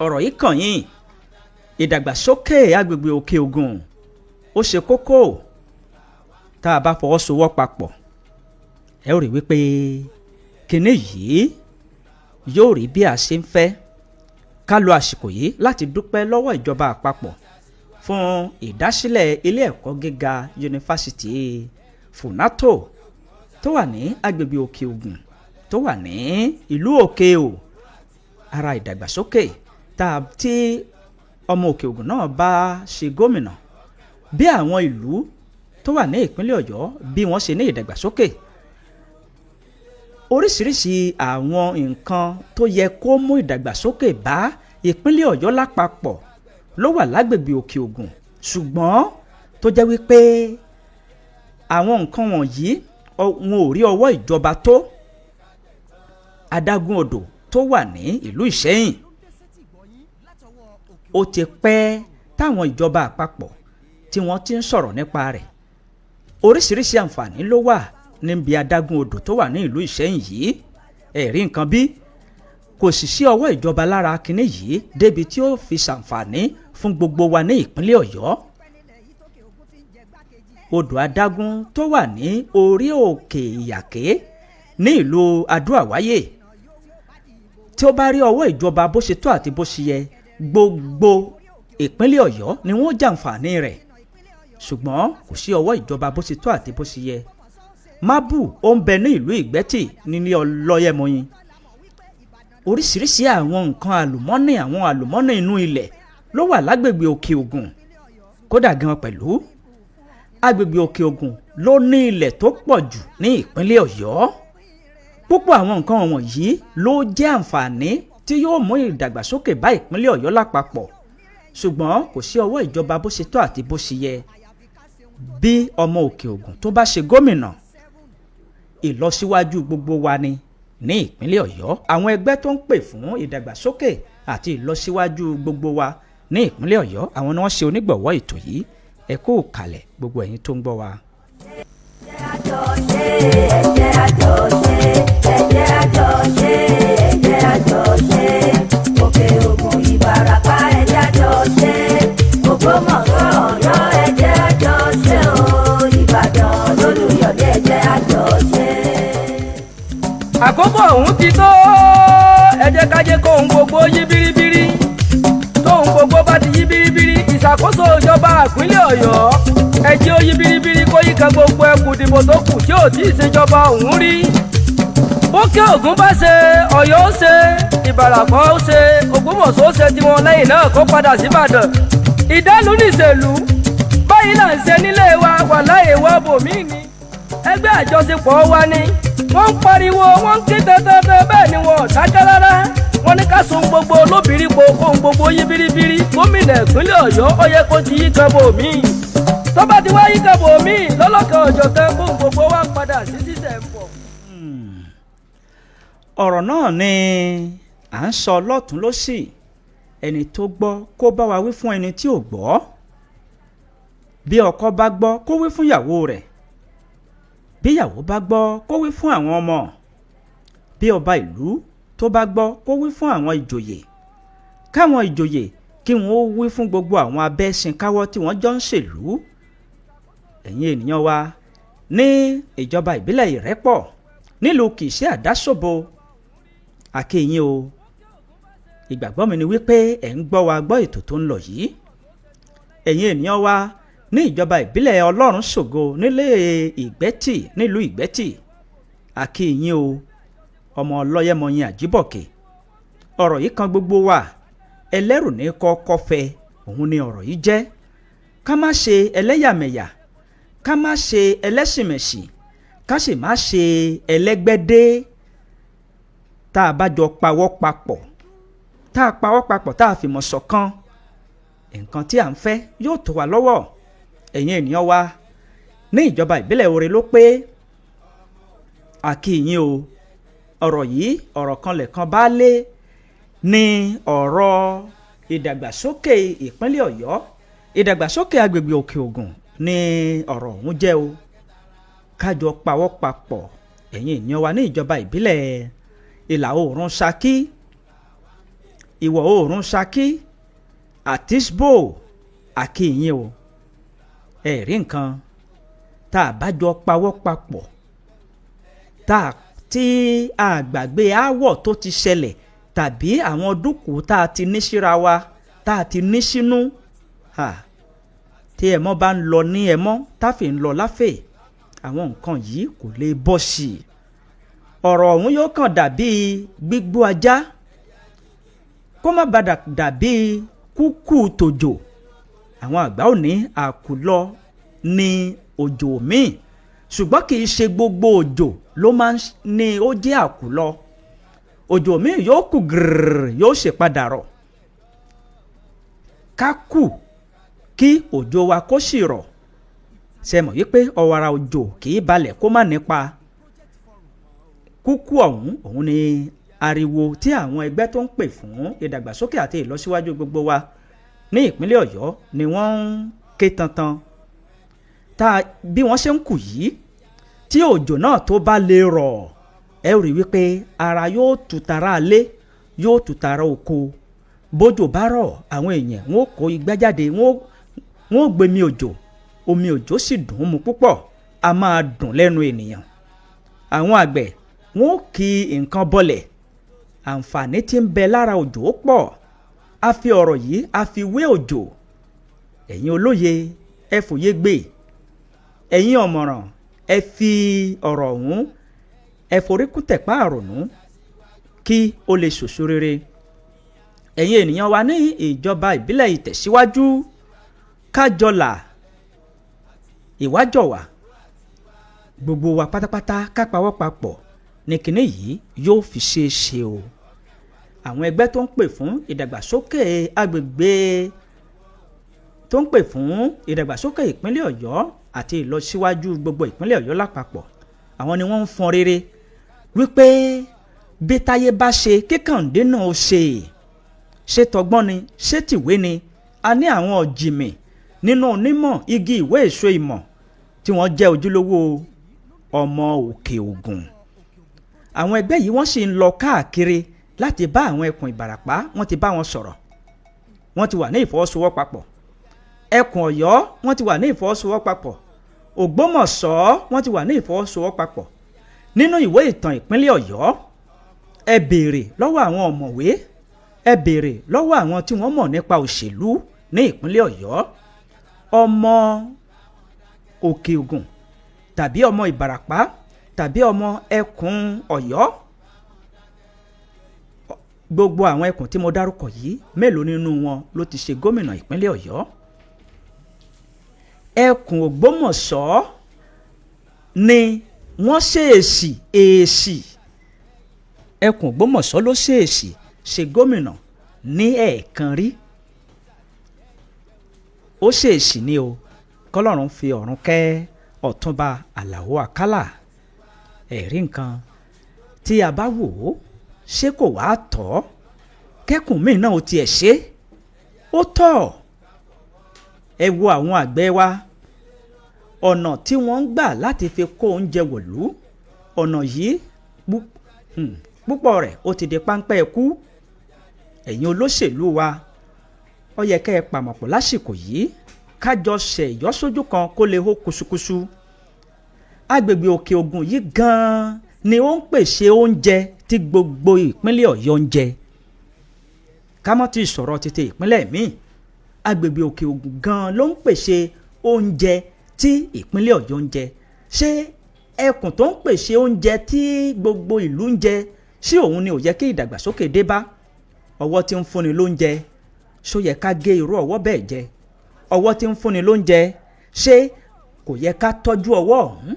ọ̀rọ̀ yìí kàn yín ìdàgbàsókè agbègbè òkè ògùn ó ṣe kókó tá a bá fọwọ́sowọ́ papọ̀ ẹ ó rí wípé kinní yìí yóò rí bí a ṣe ń fẹ́ ká lo àsìkò yìí láti dúpẹ́ lọ́wọ́ ìjọba àpapọ̀ fún ìdásílẹ̀ ilé ẹ̀kọ́ gíga yunifásitì Funato tó wà ní agbègbè òkè ògùn tó wà ní ìlú òkè o ara ìdàgbàsókè tí ọmọ òkè ògùn náà bá ṣe gómìnà bí àwọn ìlú tó wà ní ìpínlẹ̀ ọ̀yọ́ bí wọ́n ṣe ní ìdàgbàsókè oríṣiríṣi àwọn nǹkan tó yẹ kó mú ìdàgbàsókè bá ìpínlẹ̀ ọ̀yọ́ lápapọ̀ ló wà lágbègbè òkè ògùn ṣùgbọ́n tó jẹ́ wípé àwọn nǹkan wọ̀nyí wọn ò rí ọwọ́ ìjọba tó adágún odò tó wà ní ìlú ìṣẹ́yìn ó ti pẹ́ táwọn ìjọba àpapọ̀ tí wọ́n ti ń sọ̀rọ̀ nípa rẹ̀ oríṣiríṣi àǹfààní ló wà níbi adágún odò tó wà ní ìlú ìṣẹ́yìn yìí ẹ̀rí nǹkan bí kò sì sí ọwọ́ ìjọba lára kinní yìí débi tí ó fi ṣàǹfààní fún gbogbo wa ní ìpínlẹ̀ ọ̀yọ́ odò adágún tó wà ní orí òkè ìyàké ní ìlú adó-àwáyè tí ó bá rí ọwọ́ ìjọba bó ṣe tó àti bó ṣe yẹ gbogbo ìpínlẹ̀ Ọ̀yọ́ ni wọ́n jàǹfààní rẹ̀ ṣùgbọ́n kò sí ọwọ́ ìjọba bó ṣe tó àti bó ṣe yẹ. Mábù ó ń bẹ ní ìlú Ìgbẹ́tì nílé Ọlọ́yẹ̀mọyin. Oríṣiríṣi àwọn nǹkan àlùmọ́nì inú ilẹ̀ ló wà lágbègbè Òkè Ògùn. Kódà gan pẹ̀lú agbègbè Òkè Ògùn ló ní ilẹ̀ tó pọ̀ jù ní ìpínlẹ̀ Ọ̀yọ́. Púpọ̀ àwọn nǹkan wọ̀nyí ló jẹ́ àǹfààní tí yóò mú ìdàgbàsókè bá ìpínlẹ̀ Ọ̀yọ́ lápapọ̀ ṣùgbọ́n kò sí ọwọ́ ìjọba bó ṣe tó àti bó ṣe yẹ. Bí ọmọ Òkè Ògùn tó bá ṣe gómìnà, ìlọsíwájú gbogbo wa ni ní ìpínlẹ̀ Ọ̀yọ́. Àwọn ẹgbẹ́ tó ń pè fún ìdàgbàsókè àti ìlọsíwájú gbogbo wa ní ìpínlẹ̀ Ọ̀yọ́ àwọn ni wọ́n ṣe onígbọ̀wọ́ ètò yìí. Ẹ kú kalẹ̀ gbogbo ẹ̀yin tó ń gbọ́ wa. Òkè Ògùn Ìbàràpá ẹ̀jẹ̀ àjọṣe Ògbómọ̀ṣọ́ Ọ̀yọ́ ẹ̀jẹ̀ àjọṣe o Ìbàdàn lólùyọ̀dé ẹ̀jẹ̀ àjọṣe. Àkókò ọ̀hún ti tó ẹ jẹ́ ká jẹ́ kó ohun gbogbo yí bíríbírí tóhun gbogbo bá ti yí bíríbírí ìṣàkóso ìjọba ìpínlẹ̀ Ọ̀yọ́ ẹ jẹ́ ó yí bíríbírí kó yíká gbogbo ẹkùn ìdìbò tó kù tí ò tí ì ṣèjọba ọ̀hún rí. Bókè Ògùn bá ṣe Ọ̀yọ́ ó ṣe Ìbàràpá ó ṣe Ògbómọ̀ṣọ́ ó ṣe tiwọn lẹ́yìn náà kó padà síbàdàn. Ìdálù nìṣèlú báyìí là ń ṣe nílé wa wà láyé wa bòmíì ni. Ẹgbẹ́ àjọṣepọ̀ wa ni wọ́n ń pariwo wọ́n ń ké dandandan bẹ́ẹ̀ ni wọn ò dákẹ́ rárá. Wọ́n ní ká sun gbogbo olóbìrípo kóhun gbogbo yí bíríbírí gómìnà ìpínlẹ̀ Ọ̀yọ́ ó yẹ kó ti yí kan bòmíì. Tó bá ti wá yí kan bòmíì lọ́lọ́kan ọ̀jọ̀kan kóhun gbogbo wa padà sí sísẹ̀ ń bọ̀. Ọ̀rọ̀ náà ni à ń sọ lọ́tún lósì. Ẹni tó gbọ́ kó bá wa wí fún ẹni tí ò gbọ́. Bí ọkọ bá gbọ́ kó wí fún ìyàwó rẹ̀. Bí ìyàwó bá gbọ́ kó wí fún àwọn ọmọ. Bí ọba ìlú tó bá gbọ́ kó wí fún àwọn ìjòyè. Káwọn ìjòyè kí wọ́n ó wí fún gbogbo àwọn abẹ́sìnkáwọ́ tí wọ́n jọ ń ṣèlú. Ẹ̀yin ènìyàn wa ní ìjọba ìbílẹ̀ Ìrẹ́pọ̀ nílùú Kìṣí Àdásòbo, àkíyìn o. Ìgbàgbọ́ mi ni wípé ẹ̀ ń gbọ́ wa gbọ́ ètò tó ń lọ yìí. Ẹ̀yin ènìyàn wa ní ìjọba ìbílẹ̀ Ọlọ́run ṣògo nílé Ìgbẹ́tì nílùú Ìgbẹ́tì, àkíyìn o. Ọmọ Ọlọ́yẹ̀mọyin Àjíbọ̀kè. Ọ̀rọ̀ yìí kan gbogbo wa. Ẹlẹ́rù ní kọ́kọ́ fẹ́ òun ni ọ̀rọ̀ yìí jẹ́. Ká má ṣe ẹlẹ́yàmẹ̀yà, ká má ṣe ẹlẹ́sìnmẹ̀sìn, ká sì má ṣe ẹlẹ́gbẹ́dé. Tá a bá jọ pawọ́ papọ̀, tá a pawọ́ papọ̀ tá a fìmọ̀ ṣọ̀kan, nǹkan tí à ń fẹ́ yóò tó wa lọ́wọ́. Ẹ̀yin ènìyàn wa ní ìjọba ìbílẹ̀ Òre ló pé àkíyìn o. Ọ̀rọ̀ yìí ọ̀rọ̀ kan lẹ̀kan bá lé ní ọ̀rọ̀ ìdàgbàsókè ìpínlẹ̀ Ọ̀yọ́, ìdàgbàsókè agbègbè Òkè Ògùn ní ọ̀rọ̀ ọ̀hún jẹ́ o. Kájọ pawọ́ papọ̀ ẹ̀yin ènìyàn wa ní ìjọba ìbílẹ̀ ìlà oòrùn Ṣakí, ìwọ̀ oòrùn Ṣakí, Àtísbò, àkíyìn o. Ẹ̀rí nǹkan tá a bá jọ pawọ́ papọ̀ tí a gbàgbé aáwọ̀ tó ti ṣẹlẹ̀ tàbí àwọn dúkùú tá a ti ní síra wa tá a ti ní sínú. Tí ẹ̀mọ́ bá ń lọ ní ẹ̀mọ́ táfì ń lọ láfẹ̀, àwọn nǹkan yìí kò lè bọ́ sí i. Ọ̀rọ̀ ọ̀hún yóò kàn dàbí gbígbó ajá kó má bàa dàbí kúkú tòjò. Àwọn àgbà ò ní àkùlọ ní òjò míì, ṣùgbọ́n kì í ṣe gbogbo òjò ló máa ń ní ó jẹ́ àkùlọ. Òjò míì yóò kù gírrrr yóò ṣe padà rọ̀. Ká kù kí òjò wa kó sì rọ̀. Ṣé mọ̀ wípé ọ̀wàrà òjò kì í balẹ̀ kó má nípa. Kúkú ọ̀hún ni ariwo tí àwọn ẹgbẹ́ tó ń pè fún ìdàgbàsókè àti ìlọsíwájú gbogbo wa ní ìpínlẹ̀ Ọ̀yọ́ ni wọ́n ń ké tantan. Bí wọ́n ṣe ń kù yìí, tí òjò náà tó bá lè rọ̀, ẹ rí wípé ara yóò tutara alé, yóò tutara oko. Bójò bá rọ̀, àwọn èèyàn wọn ó kó igbá jáde, wọn ó gbémi òjò. Omi òjò sì dùn ún mu púpọ̀, a máa dùn lẹ́nu ènìyàn. Àwọn àgbẹ̀ wọn ó kí nǹkan bọlẹ̀. Àǹfààní tí ń bẹ lára òjò pọ̀. a fi ọ̀rọ̀ yìí a fi wé òjò ẹ̀yin olóye ẹ fòye gbé ẹ̀yin ọ̀mọ̀ràn ẹ fi ọ̀rọ̀ ọ̀hún ẹ foríkún tẹ̀pá àrònú kí ó lè ṣòṣò rere ẹ̀yin ènìyàn wa ní ìjọba ìbílẹ̀ ìtẹ̀síwájú kájọlà ìwájọwà gbogbo wa pátápátá ká pawọ́ papọ̀ ní kinní yìí yóò fi ṣeé ṣe o àwọn ẹgbẹ́ tó ń pè fún ìdàgbàsókè agbègbè tó ń pè fún ìdàgbàsókè ìpínlẹ̀ Ọ̀yọ́ àti ìlọsíwájú gbogbo ìpínlẹ̀ Ọ̀yọ́ lápapọ̀ àwọn ni wọ́n ń fọn rere wípé bí táyé bá ṣe kíkàndé náà ó ṣe tọgbọ́n ni ṣé tìwé ni a ní àwọn ọ̀jìmì nínú onímọ̀ igi ìwé èso ìmọ̀ tí wọ́n jẹ́ ojúlówó ọmọ Òkè Ògùn àwọn ẹgbẹ́ yìí wọ́n sì ń lọ káàkiri láti bá àwọn ẹkùn Ìbàràpá wọ́n ti bá wọn sọ̀rọ̀ wọ́n ti wà ní ìfọwọ́sowọ́papọ̀ ẹkùn Ọ̀yọ́ wọ́n ti wà ní ìfọwọ́sowọ́papọ̀ Ògbómọ̀ṣọ́ wọ́n ti wà ní ìfọwọ́sowọ́papọ̀ nínú ìwé ìtàn ìpínlẹ̀ Ọ̀yọ́ ẹ béèrè lọ́wọ́ àwọn ọ̀mọ̀wé ẹ béèrè lọ́wọ́ àwọn tí wọ́n mọ̀ nípa òṣèlú ní ìpínlẹ̀ Ọ̀yọ́ ọmọ Òkè Ògùn tàbí ọmọ Ìbàràpá tàbí ọmọ ẹkùn Ọ̀yọ́ gbogbo àwọn ẹkùn tí mo dárúkọ yìí mélòó nínú wọn ló ti ṣe gómìnà ìpínlẹ̀ Ọ̀yọ́ ẹkùn Ògbómọ̀ṣọ́ ni wọ́n ṣèèṣì ẹkùn Ògbómọ̀ṣọ́ ló ṣèèṣì ṣe gómìnà ní ẹ̀ẹ̀kan rí ó ṣèèṣì ni o kọ́lọ́run fi ọ̀run kẹ́ Ọ̀túnba Àlàó Àkàlà ẹ̀rí nǹkan tí a bá wò ó ṣé kò wá tọ́ kẹ́kùn míì náà ó tiẹ̀ ṣe ó tọ́ ẹ wo àwọn àgbẹ̀ wa ọ̀nà tí wọ́n ń gbà láti fi kó oúnjẹ wọ̀lú ọ̀nà yìí púpọ̀ rẹ̀ ó ti di páńpẹ́ ẹkú ẹ̀yin olóṣèlú wa ó yẹ kẹ́ ẹ pàmọ̀pọ̀ lásìkò yìí kájọ ṣe ìyọ́sójú kan kó lè hó kuṣukuṣu agbègbè Òkè Ògùn yìí gan-an ni ó ń pèsè oúnjẹ tí gbogbo ìpínlẹ̀ Ọ̀yọ́ ń jẹ ká mọ́ ti sọ̀rọ̀ tètè ìpínlẹ̀ míì agbègbè Òkè Ògùn gan-an ló ń pèsè oúnjẹ tí ìpínlẹ̀ Ọ̀yọ́ ń jẹ ṣé ẹkùn tó ń pèsè oúnjẹ tí gbogbo ìlú ń jẹ ṣé òun ni ò yẹ kí ìdàgbàsókè dé bá ọwọ́ tí ń fúnni lóúnjẹ ṣó yẹ ká gé irú ọwọ́ bẹ́ẹ̀ jẹ ọwọ́ tí ń fúnni lóúnjẹ ṣé kò yẹ ká tọ́jú ọwọ́ ọ̀hún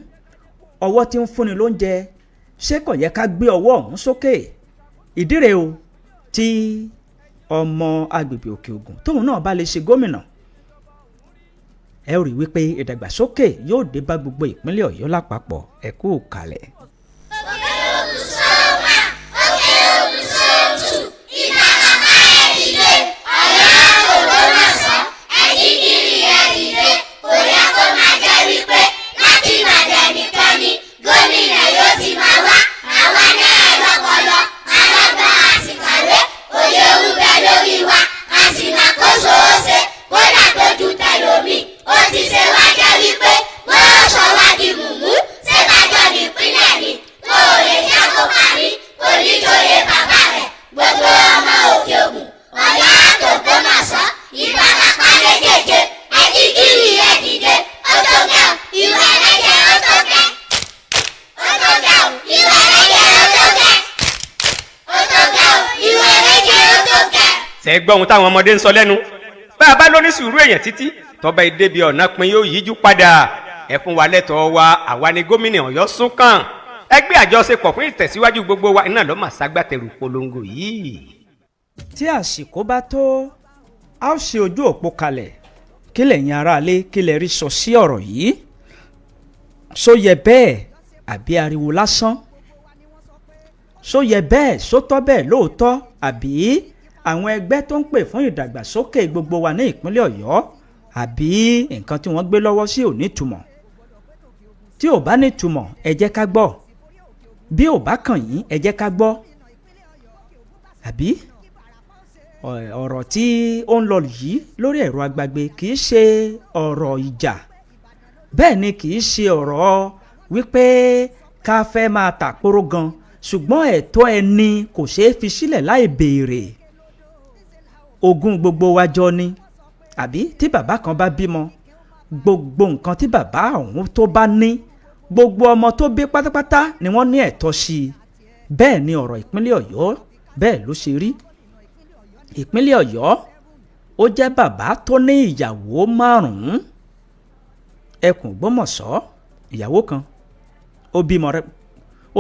ọwọ́ tí ń fúnni lóúnjẹ ṣé kò yẹ ká gbé ọwọ́ ọ̀hún sókè ìdí rèé o tí ọmọ agbègbè Òkè Ògùn tóun náà bá lè ṣe gómìnà ẹ rí wípé ìdàgbàsókè yóò dé bá gbogbo ìpínlẹ̀ Ọ̀yọ́ lápapọ̀ ẹ kú kalẹ̀. ṣẹ́gbọ́n ohun táwọn ọmọdé ń sọ lẹ́nu bá a bá lóní sùúrù èèyàn títí tọ́ba ìdébi ọ̀nà pin yóò yíjú padà ẹ fún wa lẹ́tọ̀ọ́ wa àwa ni gómìnà Ọ̀yọ́ sún kàn ẹgbẹ́ àjọṣepọ̀ fún ìtẹ̀síwájú gbogbo wa iná ló mà ṣagbátẹrù polongo yìí. tí àsìkò bá tó a ó ṣe ojú òpó kalẹ̀ kí lẹ̀yin aráalé kí lẹ rí sọ sí ọ̀rọ̀ yìí ṣó yẹ bẹ́ẹ̀ àbí ariwo lásán ṣó yẹ bẹ́ẹ̀ ṣó tọ́ bẹ́ẹ̀ lóòótọ́ àbí àwọn ẹgbẹ́ tó ń pè fún ìdàgbàsókè gbogbo wa ní ìpínlẹ̀ Ọ̀yọ́ àbí nǹkan tí wọ́n gbé lọ́wọ́ sí ò ní ìtumọ̀ tí ò bá ní ìtumọ̀ ẹ jẹ́ ká gbọ́ bí ò bá kàn yín ẹ jẹ́ ká gbọ́ àbí ọ̀rọ̀ tí ó ń lọ yìí lórí ẹ̀rọ agbágbé kì í ṣe ọ̀rọ̀ ìjà bẹ́ẹ̀ ni kì í ṣe ọ̀rọ̀ wípé ká fẹ́ máa tàkóró gan ṣùgbọ́n ẹ̀tọ́ ẹni kò ṣeé fi sílẹ̀ láì béèrè ogún gbogbo wa jọ ni àbí tí bàbá kan bá bímọ gbogbo nǹkan tí bàbá ọ̀hún tó bá ní gbogbo ọmọ tó bí pátápátá ni wọ́n ní ẹ̀tọ́ sí i bẹ́ẹ̀ ni ọ̀rọ̀ ìpínlẹ̀ Ọ̀yọ́ bẹ́ẹ̀ ló ṣe rí ìpínlẹ̀ Ọ̀yọ́ ó jẹ́ bàbá tó ní ìyàwó 5 ẹkùn Ògbómọ̀ṣọ́ ìyàwó kan ó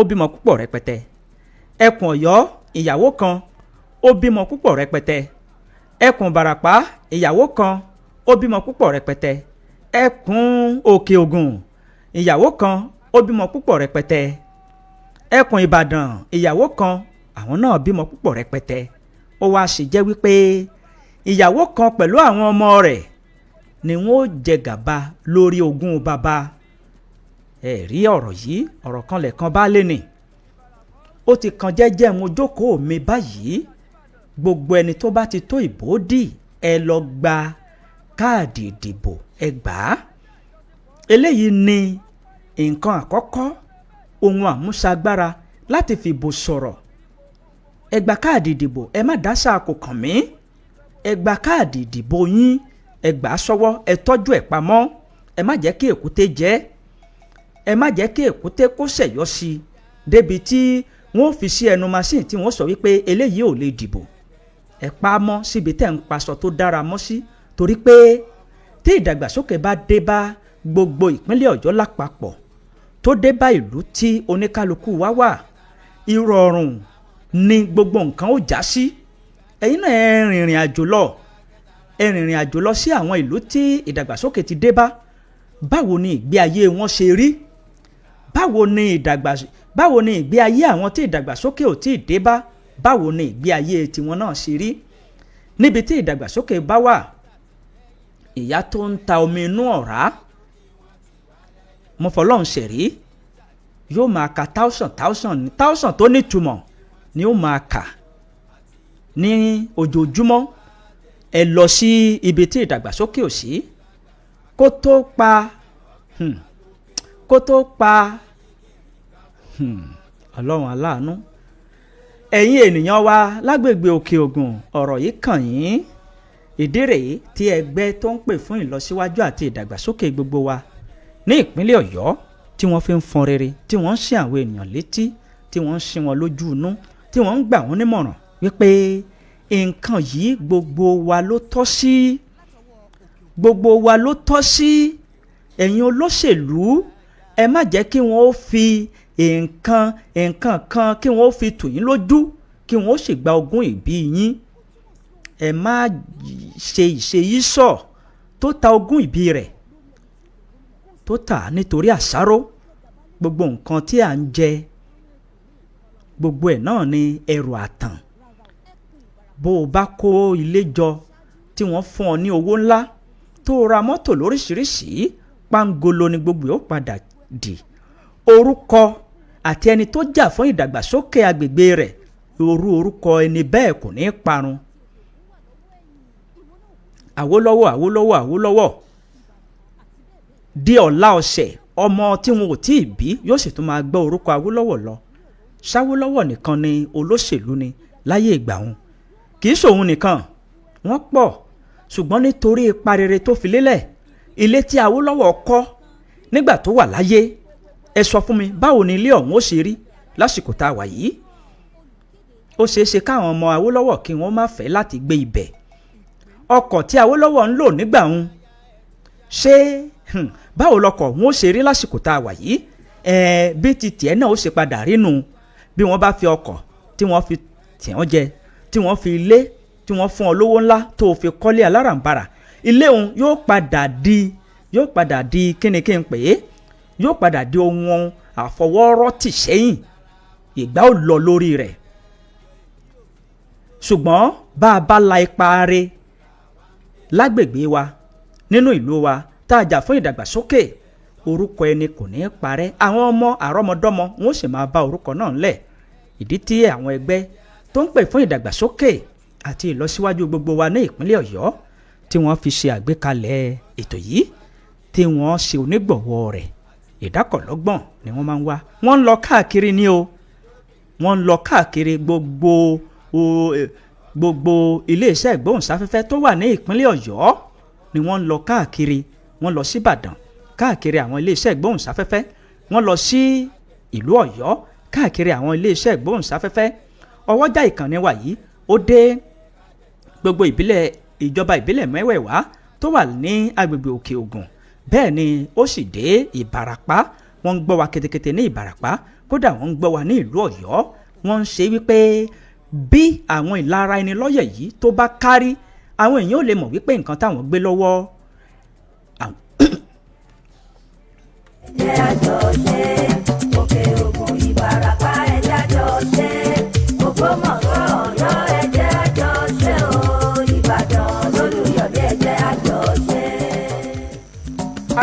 bímọ púpọ̀ rẹpẹtẹ ẹkùn Ọ̀yọ́ ìyàwó kan ó bímọ púpọ̀ rẹpẹtẹ ẹkùn Ìbàràpá ìyàwó kan ó bímọ púpọ̀ rẹpẹtẹ ẹkùn Òkè Ògùn ìyàwó kan ó bímọ púpọ̀ rẹpẹtẹ ẹkùn Ìbàdàn ìyàwó kan àwọn náà bímọ púpọ̀ rẹpẹtẹ ó wá sì jẹ́ wípé ìyàwó kan pẹ̀lú àwọn ọmọ rẹ̀ ni wọ́n jẹ gàba lórí ogún bàbá ẹ rí ọ̀rọ̀ yìí ọ̀rọ̀ kan lẹ̀kan bá lé ní ó ti kan jẹ́jẹ́ mo jókòó mi báyìí gbogbo ẹni tó bá ti tó ìbòdì ẹ lọ gba káàdì ìdìbò ẹ gbà á eléyìí ni nǹkan àkọ́kọ́ ohun àmúṣagbára láti fìbò sọ̀rọ̀ ẹ gba káàdì ìdìbò ẹ má dá sáà kò kàn mí ẹ gba káàdì ìdìbò yín ẹ gbà á sọ́wọ́ ẹ tọ́jú ẹ̀ pamọ́ ẹ má jẹ́ kí èkúté jẹ ẹ má jẹ́ kí èkúté kó ṣẹ̀yọ́ sí i débi tí wọ́n fi sí ẹnu machine tí wọ́n sọ wípé eléyìí ò lè dìbò ẹ pa á mọ́ síbi tẹ́ ń paṣọ tó dára mọ́ sí torí pé tí ìdàgbàsókè bá dé bá gbogbo ìpínlẹ̀ Ọ̀yọ́ lápapọ̀ tó dé bá ìlú tí oníkálukú wá wà ìrọ̀rùn ni gbogbo nǹkan ó já sí ẹ̀yin náà ẹ rìnrìn àjò lọ sí àwọn ìlú tí ìdàgbàsókè ti dé bá báwo ni ìgbé ayé wọn ṣe rí báwo ni ìgbé ayé àwọn tí ìdàgbàsókè ò tí ì dé bá báwo ni ìgbé ayé tiwọn náà ṣe rí níbi tí ìdàgbàsókè bá wà ìyá tó ń ta omi inú ọ̀rá mọ̀fọ́lọ́hún ṣẹ̀rí yóò máa ka thousand tó nítumọ̀ ni ó máa kà ní ojoojúmọ́ ẹ lọ sí ibi tí ìdàgbàsókè ò sí kó tó pa ọlọ́run aláàánú ẹ̀yin ènìyàn wa lágbègbè Òkè Ògùn ọ̀rọ̀ yìí kàn yín ìdí rèé tí ẹgbẹ́ tó ń pè fún ìlọsíwájú àti ìdàgbàsókè gbogbo wa ní ìpínlẹ̀ Ọ̀yọ́ tí wọ́n fi ń fọn rere tí wọ́n ń ṣe àwọn ènìyàn létí tí wọ́n ń ṣe wọn lójú inú tí wọ́n ń gbà wọ́n nímọ̀ràn wípé nǹkan yìí gbogbo wa ló tọ́ sí ẹ̀yin olóṣèlú ẹ má jẹ́ kí wọ́n ó fi nǹkan kan kí wọ́n ó fi tù yín lójú kí wọ́n ó sì gba ogún ìbí yín ẹ má ṣe ìṣeyísọ̀ tó ta ogún ìbí rẹ̀ tó tà nítorí àṣáró gbogbo nǹkan tí à ń jẹ gbogbo ẹ̀ náà ni ẹrù àtàn bó o bá kó ilé jọ tí wọ́n fún ọ ní owó ńlá tó ra mọ́tò lóríṣiríṣi pangolo ni gbogbo yóò padà di orúkọ àti ẹni tó jà fún ìdàgbàsókè agbègbè rẹ̀ orúkọ ẹni bẹ́ẹ̀ kò ní parun Awólọ́wọ̀ di ọ̀la ọ̀sẹ̀ ọmọ tí wọn ò tí ì bí yóò sì tún máa gbọ́ orúkọ Awólọ́wọ̀ lọ ṣáwólọ́wọ̀ nìkan ni olóṣèlú ni láyé ìgbà wọn kì í ṣòun nìkan wọ́n pọ̀ ṣùgbọ́n nítorí ipa rere tó fi lélẹ̀ ilé tí Awólọ́wọ̀ kọ́ nígbà tó wà láyé ẹ sọ fún mi báwo ni ilé ọ̀hún ó ṣe rí lásìkò tá a wà yìí ó ṣeé ṣe káwọn ọmọ Awólọ́wọ̀ kí wọ́n má fẹ́ láti gbé ibẹ̀ ọkọ̀ tí Awólọ́wọ̀ ń lò nígbà wọn ṣé báwo lọkọ̀ wọn ó ṣe rí lásìkò tá a wà yìí bí ti tiẹ̀ náà ó ṣe padà rínu bí wọ́n bá fi ọkọ̀ tí wọ́n fi tì wọ́n jẹ tí wọ́n fi ilé tí wọ́n fún ọ lówó ńlá tó fi kọ́lé alárànbarà ilé òun yóò padà di kíni kí n pè é yóò padà di ohun àfọwọ́rọ́ tì sẹ́yìn ìgbà ó lọ lórí rẹ̀ ṣùgbọ́n bá a bá la ipa re lágbègbè wa nínú ìlú wa tá a jà fún ìdàgbàsókè orúkọ ẹni kò ní parẹ́ àwọn ọmọ àrọ́mọdọ́mọ wọn ó sì máa bá orúkọ náà ńlẹ̀ ìdí tí àwọn ẹgbẹ́ tó ń pè fún ìdàgbàsókè àti ìlọsíwájú gbogbo wa ní ìpínlẹ̀ Ọ̀yọ́ tí wọ́n fi ṣe àgbékalẹ̀ ètò yìí tí wọ́n ṣe onígbọ̀wọ́ rẹ̀ ìdákọ̀lọ́gbọ̀n ni wọ́n máa ń wá wọ́n ń lọ káàkiri ní o wọ́n ń lọ káàkiri gbogbo gbogbo iléeṣẹ́ ìgbóhùnsáfẹ́fẹ́ tó wà ní ìpínlẹ̀ Ọ̀yọ́ ni wọ́n ń lọ káàkiri, wọ́n lọ sí Ìbàdàn káàkiri àwọn iléeṣẹ́ ìgbóhùnsáfẹ́fẹ́, wọ́n lọ sí ìlú Ọ̀yọ́ káàkiri àwọn iléeṣẹ́ ìgbóhùnsáfẹ́fẹ́. ọwọ́jà ìkànnì wa yìí ó dé gbogbo ìjọba ìbílẹ̀ mẹ́wẹ̀ẹ̀wá tó wà ní agbègbè Òkè Ògùn, bẹ́ẹ̀ ni ó sì dé Ìbàràpá. wọ́n ń gbọ́ wa ketekete ní Ìbàràpá, kódà wọ́n ń gbọ́ wa ní ìlú Ọ̀yọ́. wọ́n ń ṣe wípé bí àwọn ìlara ẹni lọ́yẹ̀ yìí tó bá kárí, àwọn èèyàn ò lè mọ̀ wípé nǹkan táwọn gbé lọ́wọ́. ẹjẹ́ àjọ ṣe Òkè Ògùn Ìbàràpá, ẹjẹ́ àjọ ṣe Ògbómọ̀ṣọ́ Ọ̀yọ́, ẹjẹ́ àjọ ṣe o Ìbàdàn lólùyọ̀dé, ẹjẹ́ àjọ ṣe.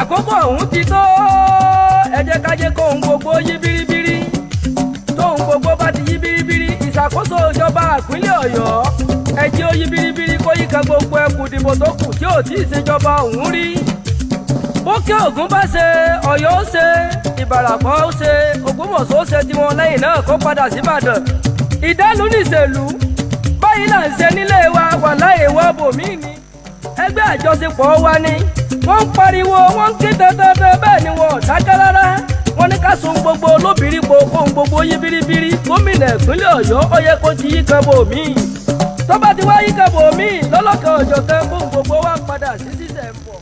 àkókò ọ̀hún ti tó, ẹ jẹ́ ká jẹ́ kóhun gbogbo yí bíríbírí. tóhun gbogbo bá ti yí bíríbírí, ìṣàkóso ìjọba ìpínlẹ̀ Ọ̀yọ́ ẹ jẹ́ ó yí bíríbírí kó yíká gbogbo ẹkùn ìdìbò tó kù tí ò tí ì ṣèjọba ọ̀hún rí. bókè Ògùn bá ṣe, Ọ̀yọ́ ó ṣe, Ìbàràpá ó ṣe, Ògbómọ̀ṣọ́ ó ṣe tiwọn, lẹ́yìn náà kó padà sí Ìbàdàn. ìdálù nìṣèlú báyìí là ń ṣe nílé wa, wà láyé wa bòmíì ni. ẹgbẹ́ àjọṣepọ̀ wa ni wọ́n ń pariwo, wọ́n ń ké dandandan, bẹ́ẹ̀ ni wọn ò dákẹ́ rárá. wọ́n ní ká sun gbogbo lóbìrí po kóhun gbogbo yí bíríbírí. gómìnà ìpínlẹ̀ Ọ̀yọ́ ó yẹ kó ti yí kan bòmíì. tó bá ti wá yí kan bòmíì, lọ́lọ́kan ọ̀jọ̀kan kóhun gbogbo wa padà sí sísẹ̀ ń bọ̀.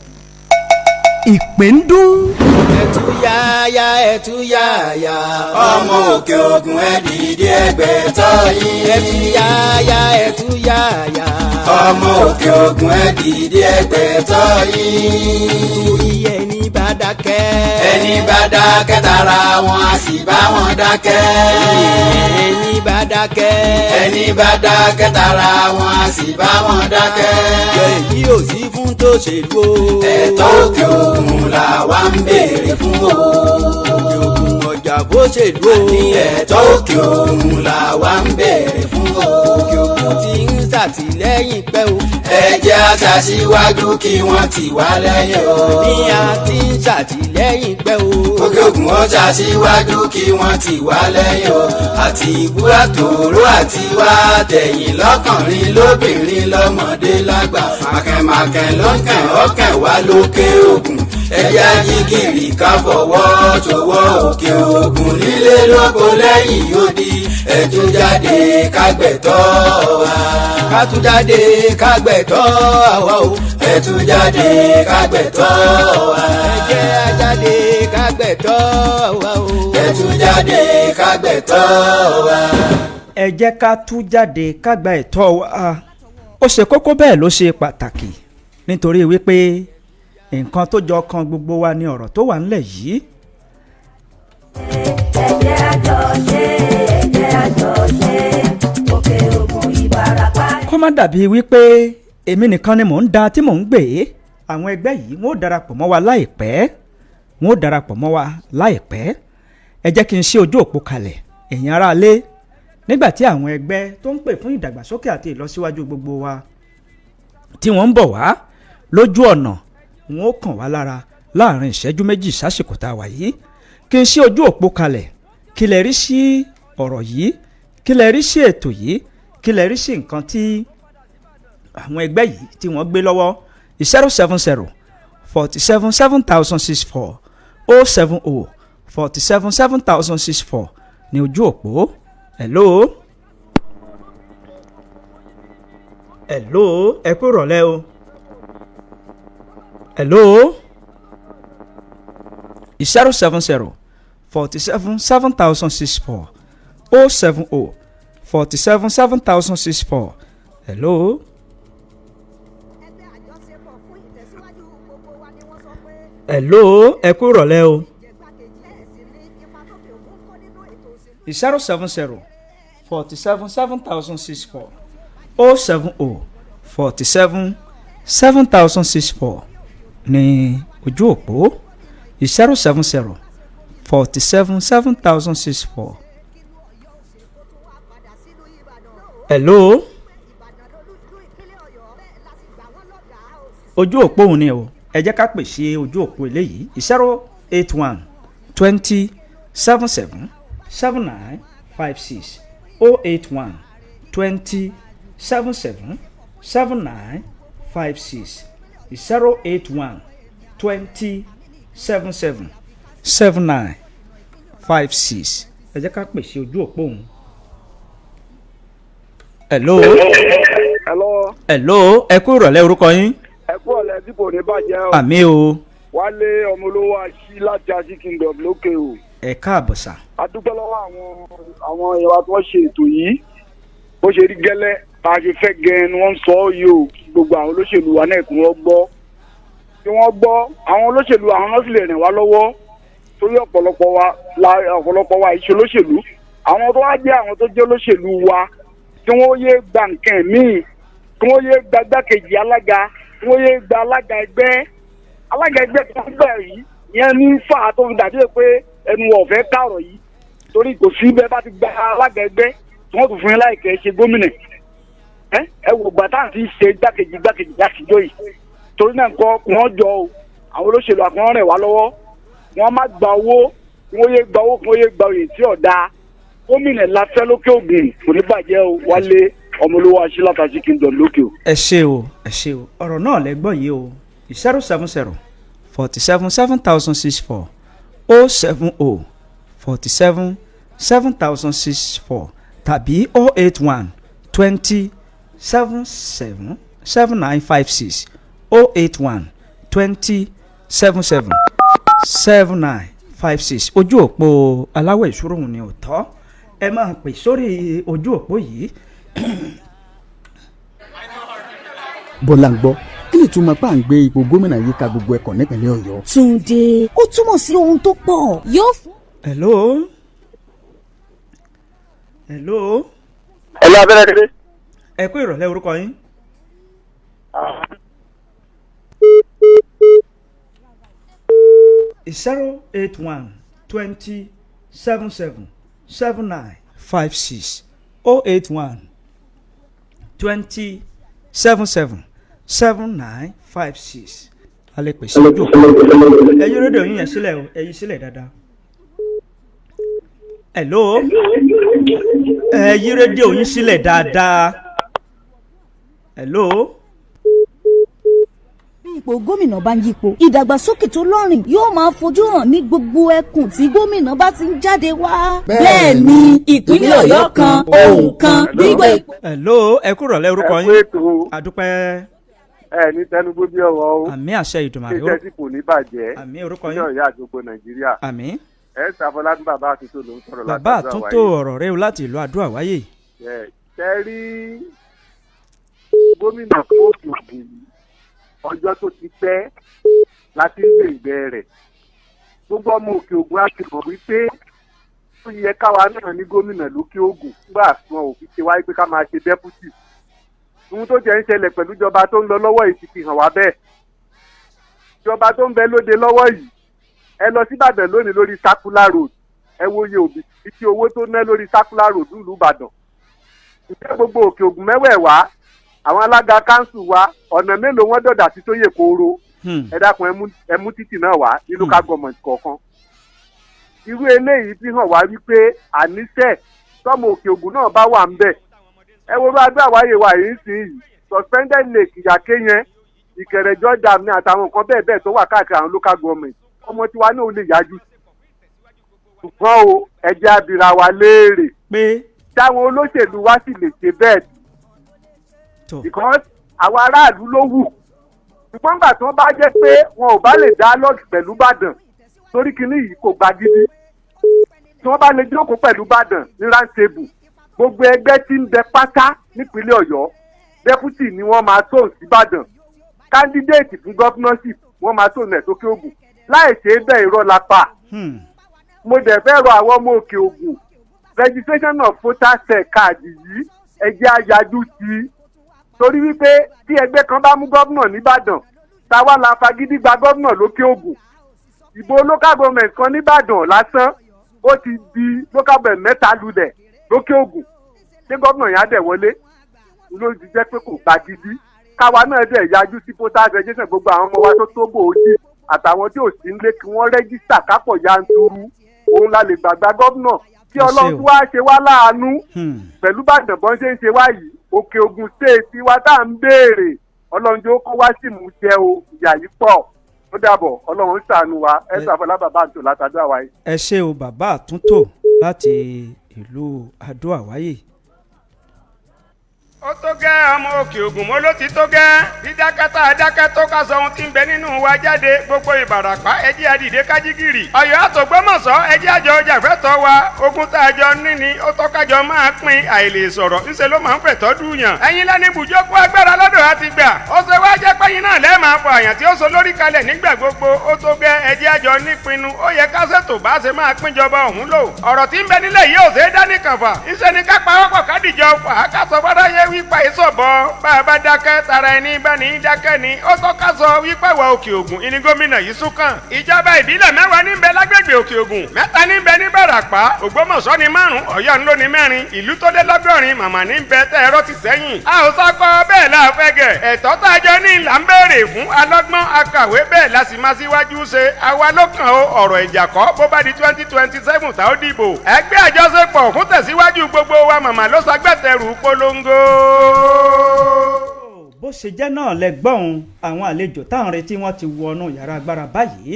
ìpè ń dún. ẹtúyáyá ẹtúyáyá ọmọ Òkè Ògùn ẹ dìde ẹgbẹ̀tọ́ yín. ẹtúyáyá ẹtúyáyá ọmọ Òkè Ògùn ẹ dìde ẹgbẹ̀tọ́ yín. torí ẹni bá dákẹ́. ẹni bá dákẹ́ tara wọn a sì bá wọn dákẹ́. ẹni bá dákẹ́. ẹni bá dákẹ́ tara wọn a sì bá wọn dákẹ́. èyí ò sí fún tòṣèlú o. ẹ̀tọ́ Òkè Ògùn làwa ń béèrè fún o. Òkè Ògùn ọjà bó ṣe dúró. ní ẹ̀tọ́ Òkè Ògùn làwa ń béèrè fún o. Òkè Ògùn ti ń ṣàtìlẹ́yìn pẹ́ o. ẹ jẹ́ aṣáṣíwájú kí wọ́n ti wá lẹ́yìn o. ní a ti ń ṣàtìlẹ́yìn pẹ́ o. Òkè Ògùn ó ṣàṣíwájú kí wọ́n ti wá lẹ́yìn o. àti ìbúra tòró àti wá tẹ̀yìn lọ́kùnrin lóbìnrin lọ́mọdé lágbà. màkẹ́màkẹ́ ló ń kẹ́ ọ̀kẹ́ wá lókè Ògùn. ẹ̀yà yígìrì ká fọwọ́ tọwọ́ Òkè Ògùn nílé lóko lẹ́yìn odi. ẹ̀tún jáde kágbẹ̀tọ́ wa. kátún jáde kágbẹ̀tọ́ wa o. ẹ̀tún jáde kágbẹ̀tọ́ wa. ẹ̀jẹ̀ jáde kágbẹ̀tọ́ wa o. ẹ̀tún jáde kágbẹ̀tọ́ wa. ẹ jẹ́ ká tú jáde ká gba ẹ̀tọ́ wa. ó ṣe kókó bẹ́ẹ̀ ló ṣe pàtàkì, nítorí wípé nǹkan tó jọ kan gbogbo wa ní ọ̀rọ̀ tó wà ńlẹ̀ yìí. ẹjẹ́ àjọ ṣe, ẹjẹ́ àjọ ṣe Òkè Ògùn Ìbàràpá. kó má dàbí wípé èmi nìkan ni mò ń da tí mò ń gbé, àwọn ẹgbẹ́ yìí wọ́n ó darapọ̀ mọ́ wa láìpẹ́, wọ́n ó darapọ̀ mọ́ wa láìpẹ́. ẹ jẹ́ kí n ṣe ojú òpó kalẹ̀, ẹ̀yin aráalé, nígbà tí àwọn ẹgbẹ́ tó ń pè fún ìdàgbàsókè àti ìlọsíwájú gbogbo wa tí wọ́n ń bọ̀ wá lójú ọ̀nà, wọn ó kàn wá lára láàrin ìṣẹ́jú méjì sásìkò tá a wà yìí. kí n ṣe ojú òpó kalẹ̀, kí lẹ rí sí ọ̀rọ̀ yìí, kí lẹ rí sí ètò yìí, kí lẹ rí sí nǹkan tí àwọn ẹgbẹ́ yìí tí wọ́n gbé lọ́wọ́. 070 47 7064 070 47 7064 ní ojú òpó. hello ẹ kú ìrọ̀lẹ́ o. hello 070 47 7064 070 47 7064. hello. hello ẹ kú ìrọ̀lẹ́ o. 070 47 7064 070 47 7064 ní ojú òpó. 070 47 7064. hello. ojú òpó òun ni o, ẹ jẹ́ ká pè sí ojú òpó eléyìí 081 20 77 79 56 081 20 77 79 56 081 20 77 79 56. ẹ jẹ́ ká pèsè ojú òpó òun. hello. hello ẹ kú ìrọ̀lẹ́ orúkọ yín. ẹ kú ọ̀lẹ́ tí kò ní bàjẹ́ o. àmì o. wálé ọmọ olówó àṣì láti àṣì kingdom lókè o. ẹ káàbọ̀ sà. a dúpẹ́ lọ́wọ́ àwọn ìwà tí wọ́n ṣe ètò yìí bó ṣe rí gẹ́lẹ́ bá a ṣe fẹ́ gan-an ni wọ́n ń sọ ọ́ yìí o gbogbo àwọn olóṣèlú wa náà kí wọ́n gbọ́ àwọn olóṣèlú àwọn náà sì lè rìn wá lọ́wọ́ torí ọ̀pọ̀lọpọ̀ wa ìṣe olóṣèlú àwọn tó wá jẹ́ àwọn tó jẹ́ olóṣèlú wa kí wọ́n yé gba nǹkan míì kí wọ́n yé gba gbákejì alága kí wọ́n yé gba alága ẹgbẹ́ tó ń gbà yìí yẹn ní fà tó fi dàbí pé ẹnu ọ̀fẹ́ kàrọ̀ yìí torí kò sí bẹ́ẹ̀ bá ti gba alága ẹgbẹ́ tí wọ́n tún fún yín láìkẹ́ ṣe gómìnà ẹ wò gbàtà àti ṣe gbákejì látijọ́ yìí torí náà nǹkan wọ́n jọ o àwọn olóṣèlú àkànrán rẹ̀ wá lọ́wọ́ wọ́n má gba owó wọ́n yé gba owó kí wọ́n yé gba oyè tí ọ̀dà gómìnà láfẹ́ lókè ògùn kò ní bàjẹ́ o wálé ọmọlúwa aṣílátaṣí kingdom lókè o. ẹ ṣe o ọ̀rọ̀ náà lẹ́gbọ́n yìí o 070 47 7064 070 47 7064 tàbí 081 20 77 7956 081 20 77 7956 ojú òpó aláwọ̀ ìṣòro ni ò tọ́ ẹ máa pè sórí ojú òpó yìí. bọ́lá ń gbọ́ kí ni túmọ̀ pa ń gbé ipò gómìnà yìí ka gbogbo ẹ̀kọ́ nípínlẹ̀ ọ̀yọ́. Túndé ó túmọ̀ sí ohun tó pọ̀ yóò. hello. abẹ́rẹ́ dédé. ẹ kú ìrọ̀lẹ́ orúkọ yín. Zero 081 20 77 79 56 081 20 77 79 56. alẹ́ pèsè ojú òkú ẹ̀yin rédíò yín yẹn sílẹ̀ o ẹ̀yin sílẹ̀ dáadáa. hello ẹ̀yin rédíò yín sílẹ̀ dáadáa. hello. ipò gómìnà bá ń yípo ìdàgbàsókè tó lọ́rìn yóò máa fojú hàn ní gbogbo ẹkùn tí gómìnà bá ti ń jáde wá. bẹ́ẹ̀ ni ìpínlẹ̀ ọ̀yọ́ kan ohun kan gbígbé ipò. hello ẹ kú ìrọ̀lẹ́ orúkọ yín. ẹ kú ètò àdúpẹ́. ẹ ní tẹnugbó bí ọwọ́ o. àmì àṣẹ ìdùnmàrè. iṣẹ́ tí kò ní bàjẹ́. àmì orúkọ yín. ní ọ̀yọ́ àjogbo nàìjíríà. àmì. ẹ ṣàfọlábí bàbá àtúntò ló ń sọ̀rọ̀ láti bàbá àtúntò ọ̀rọ̀ rẹ láti ìlú àdúrà wáyé. ṣe rí gómìnà kóòtù ògùn ọjọ́ tó ti pẹ́ láti ń gbèǹgbẹ rẹ̀ gbogbo ọmọ òkè ògùn á ti mọ̀ wípé ó yẹ káwa náà ní gómìnà lókè ògùn nígbà tí wọn ò fi ṣe wáyé pé ká máa ṣe dẹ́pútì ohun tó jẹ́ ń ṣẹlẹ̀ pẹ̀lú ìjọba tó ń lọ lọ́wọ́ yìí ti fi hàn wá bẹ́ẹ̀ ìjọba tó ń bẹ lóde lọ́wọ́ yìí ẹ lọ sí Ìbàdàn lónìí lórí circular road ẹ wo iye òbítíbitì owó tó ná lórí circular road nílùú Ìbàdàn ìjẹ́ gbogbo òkè ògùn mẹ́wẹ̀ẹ̀wá àwọn alága kánsù wa ọ̀nà mélòó wọ́n dọ̀dà sí tó yẹ kóró ẹ dákun ẹ mú títì náà wá ní local government kọ̀ọ̀kan irú eléyìí fi hàn wá wípé àníṣe tọ́mọ òkè ògùn náà bá wà ń bẹ̀ ẹ wo bá dúrà wáyé wa yìí sí yìí suspended lake ìyàké yẹn ìkẹrẹjọ dam ní àtàwọn nǹkan bẹ́ẹ̀ bẹ́ẹ̀ tó wà káàkiri àwọn local government ọmọ tiwa náà ò lè yájú ṣùgbọ́n o ẹjẹ́ abira wa léèrè pé táwọn olóṣèlú wa sì lè ṣe bẹ́ẹ̀ because àwọn aráàlú ló wù ṣùgbọ́n nígbà tí wọ́n bá jẹ́ pé wọn ò bá lè dialogue pẹ̀lú Ìbàdàn torí kinní yìí kò gba gidi tí wọ́n bá lè jókòó pẹ̀lú Ìbàdàn ní rántébù gbogbo ẹgbẹ́ tí ń bẹ pátá nípínlẹ̀ Ọ̀yọ́ deputy ni wọ́n máa tó sí Ìbàdàn candidate fún governorship wọ́n máa tó nẹ̀ sókè ògùn láì ṣe é bẹ́ẹ̀ irọ́ la pa mo dẹ̀ fẹ́ rọ àwọn ọmọ òkè ògùn registration of voters card yìí ẹ jẹ́ àyájú sí i torí wípé tí ẹgbẹ́ kan bá mú gómìnà nìbàdàn táwa la fagídí gba gómìnà lókè ògùn ìbò local government kan nìbàdàn lásán ó ti di local government mẹ́ta lulẹ̀ lókè ògùn ṣé gómìnà yẹn á dẹ̀ wọlé ló ti jẹ́ pé kò gba gidi káwa náà dẹ̀ yájú sí voters registration gbogbo àwọn ọmọ wa tó tó gbòógì àtàwọn tí ò sí nílé kí wọ́n rẹ́gísítà kápọ̀ yanturu òun la lè gbàgbá gómìnà kí ọlọ́run tó wá ṣe wá láàánú pẹ̀lú bàdàn bọ́n ṣe ń ṣe wá yìí Òkè Ògùn stéètì wa tá à ń béèrè ọlọ́run jẹ́ kó wá sí ìmúṣẹ o ìyà yìí pọ̀ ó dàbọ̀ ọlọ́run ṣàánú wa ẹ sàfọlá bàbá àtò látàdó àwáyé. ẹ ṣé o bàbá àtúntò láti ìlú Adó Àwáyé. ó tó gẹ́ ọmọ Òkè Ògùn mo ló ti tó gẹ́ dídákẹ́ tá a dákẹ́ tó ká sọ ohun tí ń bẹ nínú wa jáde gbogbo Ìbàràpá ẹjẹ́ àdìdé kájígìrì Ọ̀yọ́ àtògbómọ̀ṣọ́ ẹjẹ́ àjọ jàfẹ́tọ̀ wa ogun tá a jọ níní ó tó kájọ máa pín àìlè sọ̀rọ̀ ńṣe ló máa ń fẹ̀tọ́ dùyàn ẹ̀yin lẹ́ni bùjókòó agbára lọ́dọ̀ á ti gbà ó ṣe wá jẹ́ pẹ́yìn náà lẹ́ẹ̀ máa fọ àyàn tí ó so lórí kalẹ̀ nígbà gbogbo ó tó gẹ́ ẹjẹ́ àjọ nípinnu ó yẹ ká ṣètò bá ṣe máa pínjọba ọ̀hún lò ọ̀rọ̀ tí ń bẹ nílẹ̀ yìí ò ṣe é dá nìkan fà ńṣe ni ká pawọ́pọ̀ ká dìjọ fà á ká sọ fọ́dá yẹ wípa ìsọ̀bọ̀ bá a bá dákẹ́ tara ẹni bá ní dákẹ́ ni ó tó ká sọ wípé wà Òkè Ògùn ìní gómìnà yìí sún kàn ìjọba ìbílẹ̀ 10 níbẹ̀ lágbègbè Òkè Ògùn 3 níbẹ̀ ní Ìbàràpá Ògbómọ̀ṣọ́ ní 5 Ọ̀yọ́ ńlọ ní 4 ìlú tó dé lọ́gọ́rin màmá níbẹ̀ tẹ́ ẹ̀rọ ti sẹ́yìn a ò sọ́kọ́ bẹ́ẹ̀ láàfẹ́gẹ̀ ẹ̀tọ́ tá a jọ ní là ń béèrè fún alọ́gbọ́n akàwé bẹ́ẹ̀ la sì máa síwájú ṣe àwa ló kàn ó ọ̀rọ̀ ìjà kọ́ bó bá di 2027 tá ó dìbò ẹgbẹ́ àjọṣepọ̀ fún tẹ̀síwájú gbogbo wa màmá ló ṣagbátẹrù polongo. bó ṣe jẹ́ náà lẹ́gbọ́n àwọn àlejò táwọn retí wọ́n ti wọnú yàrá agbára báyìí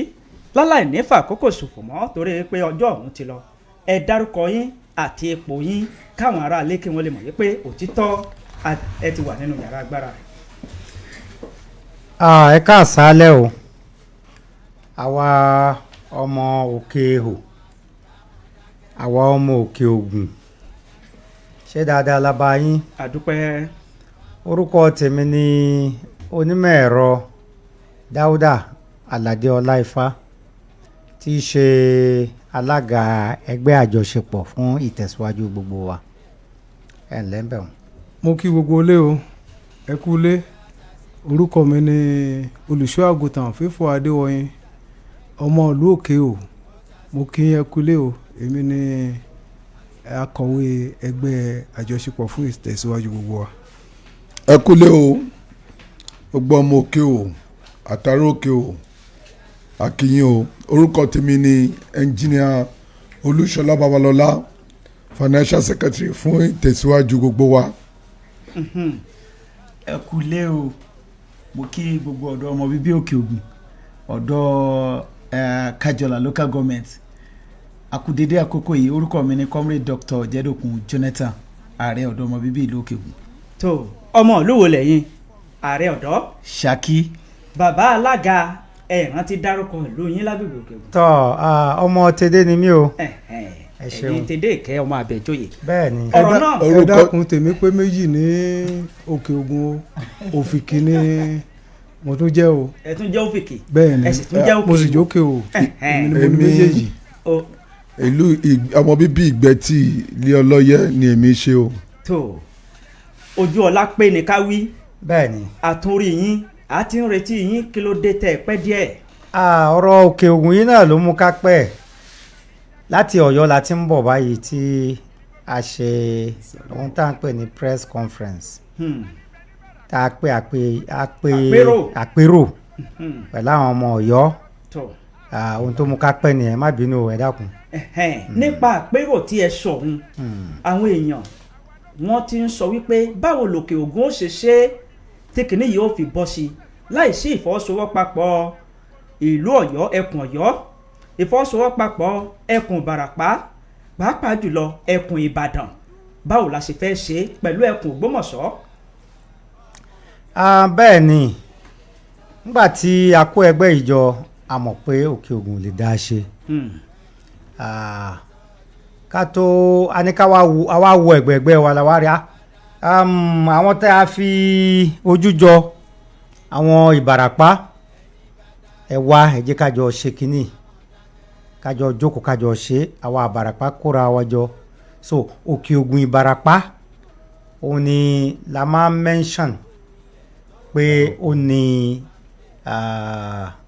láláì ní fàkókò ṣòfò mọ́ torí pé ọjọ́ ọ̀hún ti lọ ẹ dárúkọ yín àti ipò yín káwọn aráalé kí wọ́n lè mọ̀ wípé òtítọ́ ẹ ti wà nínú yàrá agbára. ẹ káàsálẹ̀ o àwa ọmọ Òkè Ehò àwa ọmọ Òkè Ògùn ṣé dáadáa la bá yín. àdúpẹ́. orúkọ tèmi ni onímọ̀ ẹ̀rọ Dáúdà Àlàdé Ọláìfá tí í ṣe alága ẹgbẹ́ àjọṣepọ̀ fún ìtẹ̀síwájú gbogbo wa ẹ ǹlẹ́ ń bẹ̀ wọ́n. mo kí gbogbo ilé o ẹ kú ilé orúkọ mi ni olùṣọ́ àgùntàn Fífọ́ Adéwọyìn ọmọ ìlú Òkè Ehò mo kí ẹ kú ilé o èmi ni akọ̀wé ẹgbẹ́ àjọṣepọ̀ fún ìtẹ̀síwájú gbogbo wa. ẹ kú ilé o gbogbo ọmọ Òkè Ehò àtàrà Òkè Ehò akínyìn o orúkọ tèmi ni ẹnjìníà Olúṣọlá Babalọ́lá financial secretary fún ìtẹ̀síwájú gbogbo wa. ẹ kú lé o mo kí gbogbo ọ̀dọ́ ọmọ bíbí Òkè Ògùn ọ̀dọ́ Kájọlà local government akudede àkókò yìí orúkọ mi ni comrade Dr. Jẹ́dòkun Jonathan ààrẹ ọ̀dọ́ ọmọ bíbí ìlú Òkè Ògùn. tó ọmọ olówó lẹ́yìn ààrẹ ọ̀dọ́. Ṣakí. bàbá alága rántí dárúkọ ìlú yín lágbègbè Òkè Ògùn. tọ́ ọmọ tèdè ni mí o. ẹ ṣeun ẹ̀yin tèdè kẹ́ ọmọ Àbẹ̀joyè. bẹ́ẹ̀ni. ọ̀rọ̀ náà ẹ dákun tèmi pé méjì ní Òkè Ògùn Òfìkì ni mo tún jẹ́ o. ẹ tún jẹ́ Òfìkì. bẹ́ẹ̀ni ẹ sì tún jẹ́ Òkè. mo sì jókè o èmi ni mo ní méjèèjì. ìlú ọmọ bíbí Ìgbẹ́tì ilé ọlọ́yẹ ni èmi ṣe o. tó ojú ọlá pé ní ká wí. bẹ́ẹ̀ni. àtúnrí yín a ti ń retí yín kí ló dé tẹ́ ẹ pẹ́ díẹ̀. ọ̀rọ̀ Òkè Ògùn yìí náà ló mú ká pẹ́ láti Ọ̀yọ́ la ti ń bọ̀ báyìí tí a ṣe ohun tá à ń pè ní press conference tá a pè àpérò pẹ̀lú àwọn ọmọ Ọ̀yọ́ ohun tó mú ká pẹ́ nìyẹn má bínú ẹ dákun. nípa àpérò tí ẹ sọ ohun àwọn èèyàn wọ́n ti ń sọ wípé báwo lòkè Ògùn ó ṣe ṣe tí kìíní yìí ó fi bọ́ sí láì sí ìfọwọ́sowọ́papọ̀ ìlú Ọ̀yọ́ ẹkùn Ọ̀yọ́ ìfọwọ́sowọ́papọ̀ ẹkùn Ìbàràpá pàápàá jùlọ ẹkùn Ìbàdàn báwo la ṣe fẹ́ ṣe pẹ̀lú ẹkùn Ògbómọ̀ṣọ́. bẹ́ẹ̀ ni nígbà tí a kó ẹgbẹ́ ìjọ a mọ̀ pé Òkè Ògùn lè dá ṣe ká tó a ní ká wá wo ẹgbẹ̀ẹ̀gbẹ́ wa la wá rí àwọn tẹ́ a fi ojú jọ àwọn Ìbàràpá ẹ wá ẹ jẹ́ kájọ ṣe kínní kájọ jókòó kájọ ṣe àwọn Ìbàràpá kóra wa jọ so Òkè Ògùn Ìbàràpá òun ni la máa mention pé ó ní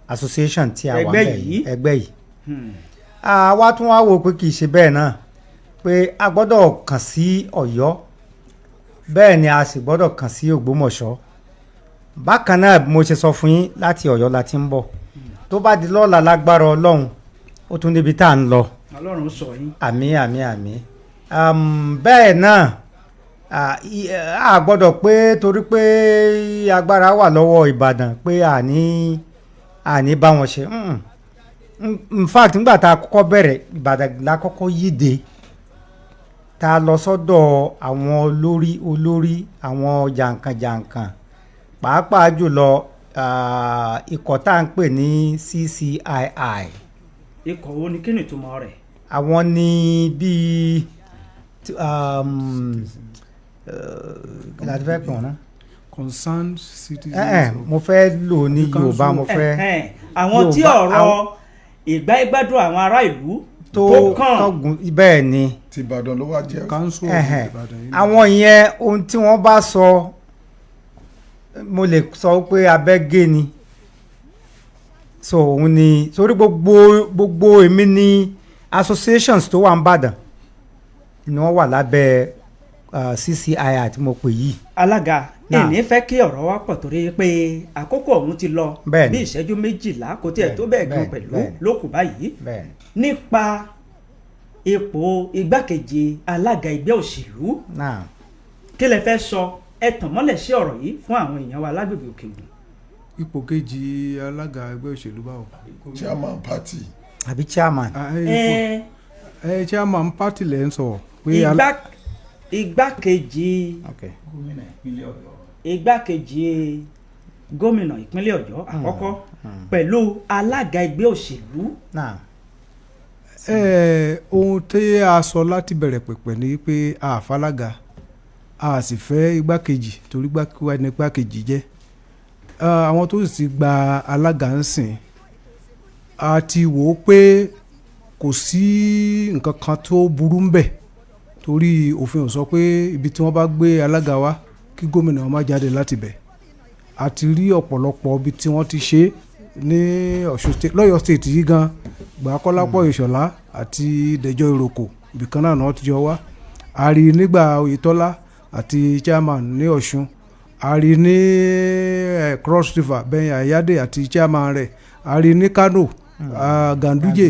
association tí a wà bẹ́ẹ̀ ẹgbẹ́ yìí àwa tún wá wò pé kì í ṣe bẹ́ẹ̀ náà pé a gbọ́dọ̀ kàn sí Ọ̀yọ́ bẹ́ẹ̀ ni a sì gbọ́dọ̀ kàn sí Ògbómọ̀ṣọ́ bákan náà mo ṣe sọ fún yín láti Ọ̀yọ́ la ti ń bọ̀ tó bá di lọ́la lágbára Ọlọ́run ó tún níbi tá à ń lọ. Ọlọ́run sọ yín. àmín àmín àmín bẹ́ẹ̀ náà a gbọ́dọ̀ pé torí pé agbára wà lọ́wọ́ Ìbàdàn pé àní bá wọn ṣe in fact nígbà tá a kọ́kọ́ bẹ̀rẹ̀ Ìbàdàn la kọ́kọ́ yíde tá a lọ sọ́dọ̀ àwọn olórí àwọn jàǹkànjàǹkàn pàápàá jùlọ ikọ̀ tá à ń pè ní CCII. ikọ̀ wo ni kí ni ìtumọ̀ rẹ̀? àwọn ni bíi láti fẹ́ pè wọ́n náà. concerned citizens. mo fẹ́ lò ní Yorùbá mo fẹ́. àwọn tí ọ̀rọ̀ ìgbádùn àwọn ará ìlú tó kàn. bẹ́ẹ̀ ni. ti Ìbàdàn ló wá jẹ́. council of Ìbàdàn yìí. àwọn yẹn ohun tí wọ́n bá sọ mo lè sọ pé abẹ́gẹ́ ni so òun ni sórí gbogbo èmi ní associations tó wà ń bàdàn ni wọ́n wà lábẹ́ CCII tí mo pè yìí. alága ìní fẹ́ kí ọ̀rọ̀ wa pọ̀ torí pé àkókò ọ̀hún ti lọ bí ìṣẹ́jú 12 kò tiẹ̀ tó bẹ́ẹ̀ gan pẹ̀lú lókù báyìí nípa ipò igbákejì alága ẹgbẹ́ òṣèlú kí lẹ fẹ́ sọ ẹ tàn mọ́lẹ̀ sí ọ̀rọ̀ yìí fún àwọn èèyàn wa lágbègbè Òkè Ògùn. ipò kejì alága ẹgbẹ́ òṣèlú báwo. chairman party. àbí chairman. chairman party lẹ́ ń sọ pé. igbákejì gómìnà ìpínlẹ̀ Ọ̀yọ́ àkọ́kọ́ pẹ̀lú alága ẹgbẹ́ òṣèlú. ohun tí a sọ láti bẹ̀rẹ̀ pẹ̀pẹ̀ ni pé a fàlága a sì fẹ́ igbákejì torí gbákejì ní igbákejì jẹ́ àwọn tó sì gba alága ń sìn a ti wò ó pé kò sí nǹkan kan tó burú ń bẹ̀ torí òfin ò sọ pé ibi tí wọ́n bá gbé alága wá kí gómìnà wọn má jáde láti bẹ̀ a ti rí ọ̀pọ̀lọpọ̀ ibi tí wọ́n ti ṣe ní lọ́yọ̀ state yìí gan Gbàkọ́lápọ̀ Ìṣọ̀lá àti Dẹ̀jọ́ Ìrókò ibìkan náà náà ti jọ wá a rí nígbà Oyètọ́lá àti chairman ní Ọ̀ṣun a rí ní Cross River bẹ́yìn Àyádé àti chairman rẹ̀ a rí ní Kano Ganduje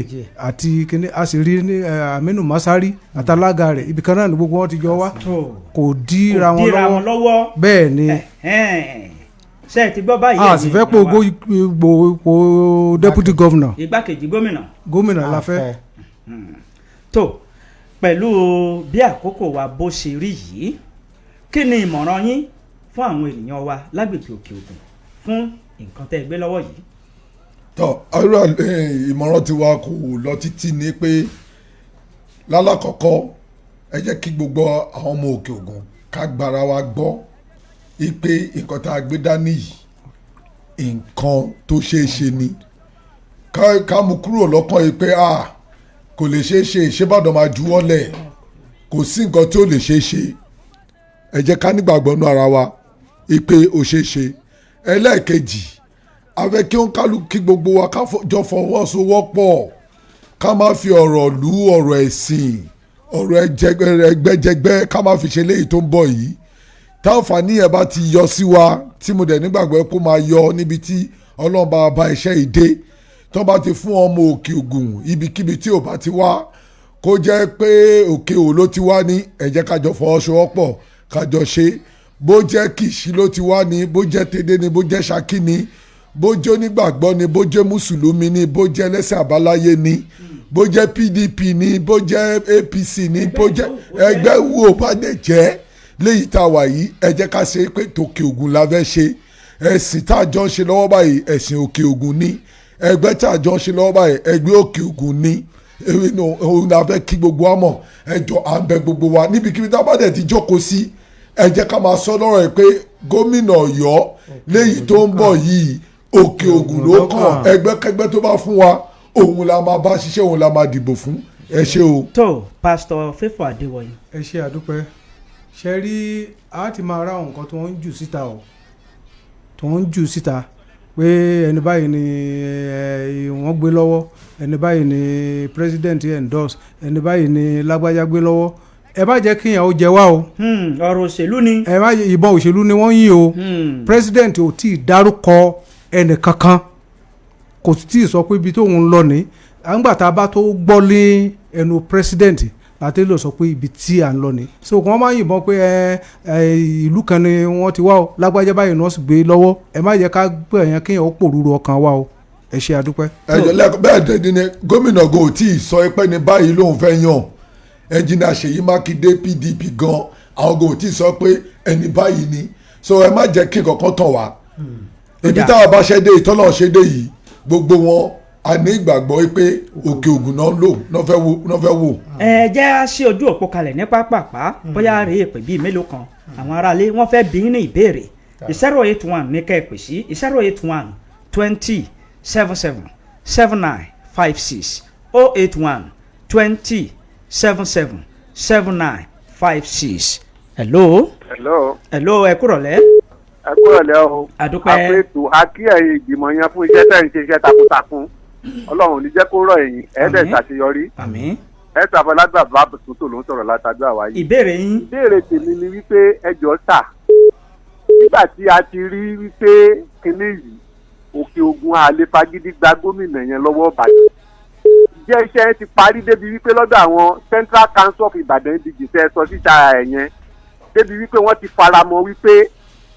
àti kíní a sì rí ní Aminu Masari àtàlága rẹ̀ ibìkan náà ní gbogbo wọn ti jọ wá kò dira wọn lọ́wọ́ bẹ́ẹ̀ ni ṣe ti gbọ́ báyìí. a sì fẹ́ pé gbogbo deputy governor. igbákejì gómìnà la fẹ́. tó pẹ̀lú bí àkókò wa bó ṣe rí yìí kí ni ìmọ̀ràn yín fún àwọn ènìyàn wa lágbègbè Òkè Ògùn fún nǹkan tẹ́ ẹ gbé lọ́wọ́ yìí. tọ́ ìmọ̀ràn tiwa kò lọ títí ní pé lálàkọ́kọ́ ẹ jẹ́ kí gbogbo àwọn ọmọ Òkè Ògùn ká gbára wa gbọ́ ipe nǹkan tá a gbé dání yìí nǹkan tó ṣeé ṣe ni ká mú kúrò lọ́kàn yìí pé kò lè ṣeé ṣe ìṣèbàdàn máa juwọ́ lẹ̀ kò sí nǹkan tí ó lè ṣeé ṣe ẹ jẹ́ ká nígbàgbọ́ nú ara wa ipe ó ṣeé ṣe ẹlẹ́ẹ̀kejì a fẹ́ kí ó ń kálukú kí gbogbo wa ká jọ fọwọ́sowọ́pọ̀ ká má fi ọ̀rọ̀ lú ọ̀rọ̀ ẹ̀sìn ọ̀rọ̀ ẹgbẹ́jẹgbẹ́ ká má fi ṣe léyìí tó ń bọ̀ yìí táǹfààní ẹ̀ bá ti yọ sí wa tí mo dẹ̀ nígbàgbọ́ kó máa yọ níbi tí Ọlọ́run bá bá iṣẹ́ ìdè tó bá ti fún ọmọ Òkè Ògùn ibikíbi tí ò bá ti wá kó jẹ́ pé Òkè Ò ló ti wá ní ẹ jẹ́ ká jọ fọwọ́sowọ́pọ̀ ká jọ ṣe bó jẹ́ Kìṣí ló ti wá ní bó jẹ́ Tèdè ní bó jẹ́ Ṣakí ní bó jẹ́ onígbàgbọ́ ní bó jẹ́ mùsùlùmí ní bó jẹ́ ẹlẹ́sìn àbáláyé ní bó jẹ́ PDP ní bó jẹ́ APC ní bó jẹ́ ẹgbẹ́ wo bá dẹ̀ jẹ́ léyìí tá a wà yìí ẹ jẹ́ ká ṣe pé tòkè Ògùn la fẹ́ ṣe ẹ̀sìn tá a jọ ń ṣe lọ́wọ́ báyìí ẹ̀sìn Òkè Ògùn ní ẹgbẹ́ tá a jọ ń ṣe lọ́wọ́ báyìí ẹgbẹ́ Òkè Ògùn ní òun la fẹ́ kí gbogbo wa mọ̀ ẹ jọ à ń bẹ gbogbo wa níbikíbi tá a bá dẹ̀ ti jókòó sí ẹ jẹ́ ká máa sọ lọ́rọ̀ ẹ̀ pé gómìnà Ọ̀yọ́ léyìí tó ń bọ̀ yìí Òkè Ògùn ló kàn ẹgbẹ́kẹ́gbẹ́ tó bá fún wa òun la máa bá ṣiṣẹ́ òun la máa dìbò fún ẹ ṣé o. tó pásítọ̀ Favour Adéwọyìn. ẹ ṣé àdúpẹ́ ṣe rí a ti máa ra àwọn nǹkan tó ń jù síta o tó ń jù síta pé ẹni báyìí ni wọ́n gbé lọ́wọ́ ẹni báyìí ni president endorse ẹni báyìí ni lágbájá gbé lọ́wọ́ ẹ má jẹ́ kíyàn ó jẹ wá o. ọ̀rọ̀ òṣèlú ni. ẹ má ìbọn òṣèlú ni wọ́n yìn o president ò tí ì dárúkọ ẹnì kankan kò tí ì sọ pé ibi tóun ń lọ ní àgbà tá a bá tó gbọ́ lé ẹnu president láti lè sọ pé ibi tí à ń lọ ni so kí wọ́n máa yìnbọn pé ìlú kan ni wọ́n ti wá o lágbájá báyìí ni wọ́n sì gbé lọ́wọ́ ẹ má jẹ́ ká gbé ẹ̀yàn kéèyàn ó pòrúurú ọkàn wa o ẹ ṣe àdúpẹ́. ẹ̀jọ̀ lẹ́kọ̀ọ́ bẹ́ẹ̀ dẹ́ni ni gómìnà go tí ì sọ pé ní báyìí lòun fẹ́ yàn ẹnjìnà Ṣèyí Mákindé PDP gan àwọn go tí ì sọ pé ẹni báyìí ni so ẹ má jẹ́ kí kankan tàn wá ibi táwọn bá ṣe dé ìtọ́nà ṣe dé yìí gbogbo wọn a ní ìgbàgbọ́ pé Òkè Ògùn náà lò náà fẹ́ wò. ẹ jẹ́ á ṣí ojú òpó kalẹ̀ ní pápápá bóyá rèé pè bíi mélòó kan àwọn aráalé wọ́n fẹ́ bí ní ìbéèrè 081 ní ká ẹ pè sí 081 20 77 79 56 081 20 77 79 56. hello. hello ẹ kúrọ̀lẹ́. ẹ kúrọ̀lẹ́ o. àdúpẹ́. àpètù akíyẹ̀yìn ìgbìmọ̀ yẹn fún iṣẹ́ tẹ̀ ń ṣe iṣẹ́ takuntakun ọlọ́run ò ní jẹ́ kó rọ̀ ẹ̀yìn ẹ̀ẹ́dẹ̀ ṣàṣeyọrí. àmín. ẹ̀ẹ́dẹ̀ àfọlágbà bá tuntun ló ń sọ̀rọ̀ látàdúrà wáyé. ìbéèrè yín. ìbéèrè tèmi ni wípé ẹjọ́ sà nígbà tí a ti rí wípé kinní yìí Òkè Ògùn àlè fagídí gba gómìnà yẹn lọ́wọ́ Ìbàdàn jẹ́ iṣẹ́ ti parí débi wípé lọ́dọ̀ àwọn Central Council of Ibadan dìjì tẹ́ sọ síta ẹ̀ yẹn débi wípé wọ́n ti faramọ́ wípé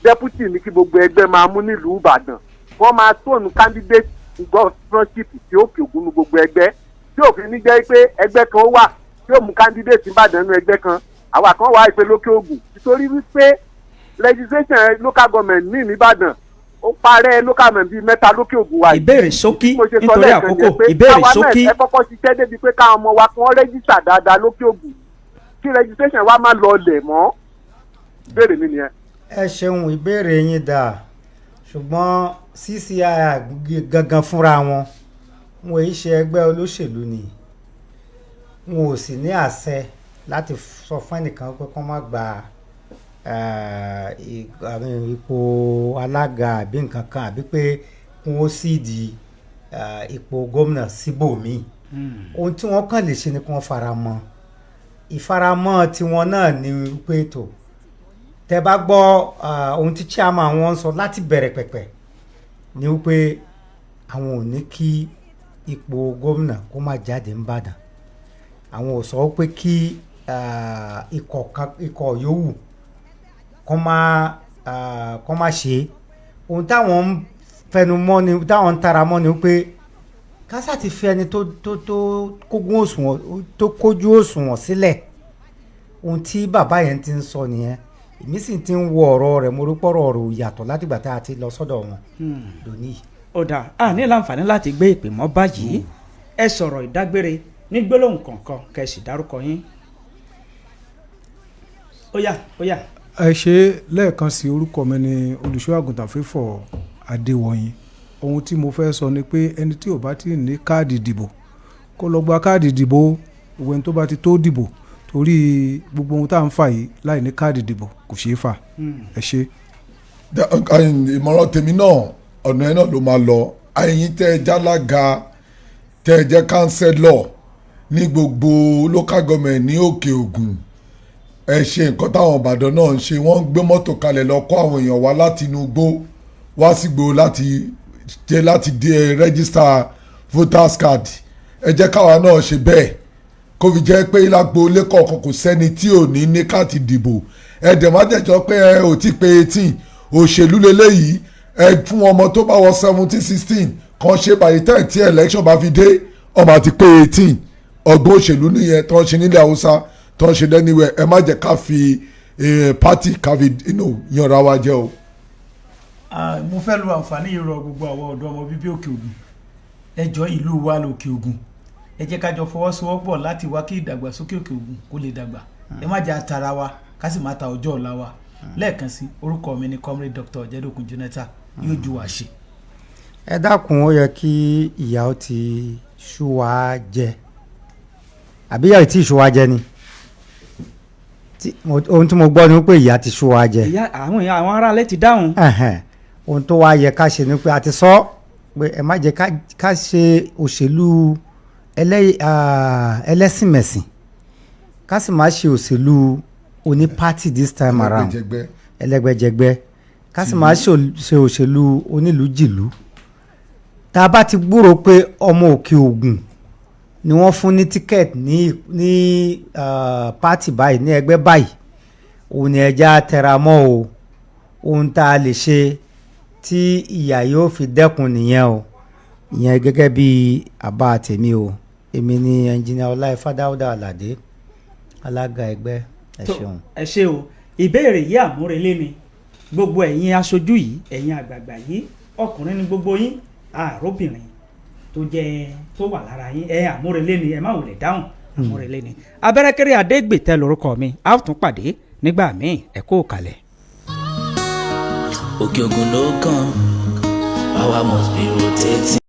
deputy ní kí gbogbo ẹgbẹ́ máa mú nílùú Ìbàdàn wọ́n máa tóònù candidate governorship tí Òkè Ògùn ní gbogbo ẹgbẹ́ tí òfin ní jẹ́ pé ẹgbẹ́ kan wà tí ó mú candidate Ìbàdàn nínú ẹgbẹ́ kan àwa kan wà pé lókè Ògùn nítorí wípé legislation local government ní Ìbàdàn ó parẹ́ local government bíi mẹ́ta lókè Ògùn wa. ìbéèrè ṣókí nítorí àkókò ìbéèrè ṣókí. ẹ kọ́kọ́ ṣiṣẹ́ débi pé káwọn ọmọ wa kí wọ́n rẹ́gísítà dáadáa lókè Ògùn kí registration wa má lọ lẹ̀ mọ́ ìbéèrè mi nìyẹn. ẹ ṣeun ìbéèrè yín dáa ṣùgbọ́n CCI gangan fúnra wọn wọn èyí ṣe ẹgbẹ́ olóṣèlú ni wọn ò sì ní àṣẹ láti sọ fún ẹnìkan pé kó má gba ipò alága àbí nǹkan kan àbí pé kí wọ́n sì di ipò gómìnà síbòmíì ohun tí wọ́n kàn lè ṣe ni kí wọ́n fara mọ́ ìfaramọ́ tiwọn náà ni pé tó tẹ́ bá gbọ́ ohun tí chairman wọn sọ láti bẹ̀rẹ̀ pẹ̀pẹ̀ ni wípé àwọn ò ní kí ipò gómìnà kó má jáde nìbàdàn àwọn ò sọ pé kí ikọ̀ yòówù kó má ṣe ohun táwọn ń fẹnu mọ́ ni táwọn ń tara mọ́ ni wípé kásá ti fi ẹni tó kójú òṣùwọ̀n sílẹ̀ ohun tí bàbá yẹn ti ń sọ nìyẹn èmi sì ti ń wo ọ̀rọ̀ rẹ̀ mo rí pọ̀rọ̀ ọ̀rọ̀ yàtọ̀ látìgbà tá a ti lọ sọ́dọ̀ wọn lónìí. ó dà a ní láǹfààní láti gbé ìpè mọ́ báyìí ẹ sọ̀rọ̀ ìdágbére ní gbólóhùn kọ̀ọ̀kan kẹ̀sì dárúkọ yín. ó yá. ẹ ṣe lẹ́ẹ̀kan sí orúkọ mi ní olùṣọ́-àgùntàn Favour Adéwọ̀yìn ohun tí mo fẹ́ sọ ni pé ẹni tí ò bá ti ní káàdì ìdìbò kó lọ gba káàdì ìdìbò òwe ẹni tó bá ti tó dìbò torí gbogbo ohun tá à ń fà yìí láì ní káàdì ìdìbò kò ṣeé fà ẹ ṣe. ìmọ̀ràn tèmi náà ọ̀nà ẹ̀ náà ló máa lọ ẹ̀yin tẹ́ ẹ jálága tẹ́ ẹ jẹ́ kánsẹ́lọ̀ ní gbogbo local government ní Òkè Ògùn ẹ ṣe nǹkan táwọn Ìbàdàn náà ń ṣe wọ́n ń gbé mọ́tò kalẹ̀ lọ kó àwọn èèyàn wá láti inú igbó wá sí gbòó láti register voters card ẹ jẹ́ káwa náà ṣe bẹ́ẹ̀ kó fi jẹ́ pé lágbo ilé kọ̀ọ̀kan kò sẹ́ni tí ò ní ní káàtì dìbò ẹ dẹ̀ má jẹ́jọ́ pé ẹ ò tí pé 18 òṣèlú lélẹ́yìí ẹ fún ọmọ tó bá wọ 17-16 kan ṣe by the time tí election bá fi dé ọmọ àti pé 18 ọgbọ́n òṣèlú nìyẹn tó ń ṣe nílẹ̀ Haúsá tó ń ṣe lẹ́niwẹ̀ ẹ má jẹ́ ká fi party ká fi yanra wa jẹ́ o. mo fẹ́ lo àǹfààní yìí rọ gbogbo àwọn ọ̀dọ́ ọmọ bíbí Òkè Ògùn ẹjọ́ ìlú wa lókè Ògùn ẹ jẹ́ ká jọ fọwọ́sowọ́pọ̀ láti wá kí ìdàgbàsókè Òkè Ògùn kó lè dàgbà ẹ má jẹ́ àtàrà wa ká sì má ta ọjọ́ ọ̀la wa lẹ́ẹ̀kan sí orúkọ mi ni comrade Dr. Jedokun Jonathan yóò ju wá ṣe. ẹ dákun ó yẹ kí ìyà ó ti ṣú wa jẹ àbí ìyà ò tí ì ṣú wa jẹ ni ohun tí mo gbọ́ ni pé ìyà ti ṣú wa jẹ. àwọn aráalé ti dáhùn. ohun tó wá yẹ ká ṣe ni pé a ti sọ pé ẹ má jẹ́ ká ṣe òṣèlú ẹlẹ́sìnmẹ̀sìn ká sì má ṣe òṣèlú oní party this time around ẹlẹ́gbẹ́jẹgbẹ́ ká sì má ṣe òṣèlú onílùújìlú tá a bá ti gbúrò pé ọmọ Òkè Ògùn ni wọ́n fún ní ticket ní party báyìí ní ẹgbẹ́ báyìí òun ni ẹja tẹra mọ́ o ohun tá a lè ṣe tí ìyà yóò fi dẹ́kun nìyẹn o ìyẹn gẹ́gẹ́ bí àbá tèmi o èmi ni ẹnjìnìà Ọláìfá Dáúdà Àlàdé alága ẹgbẹ́ ẹ ṣeun. ẹ ṣe o ìbéèrè yìí àmúrelé ni gbogbo ẹ̀yin aṣojú yìí ẹ̀yin àgbààgbà yìí ọkùnrin ni gbogbo yín àròbìnrin tó wà lára yín àmúrelé ni ẹ má wulẹ̀ dáhùn àmúrelé ni. Abẹ́rẹ́kẹ́rẹ́ Adégbìtẹ́ lórúkọ mi a ó tún pàdé nígbà míì ẹ kó kalẹ̀. Òkè Ògùn ló kàn, power must be rotating.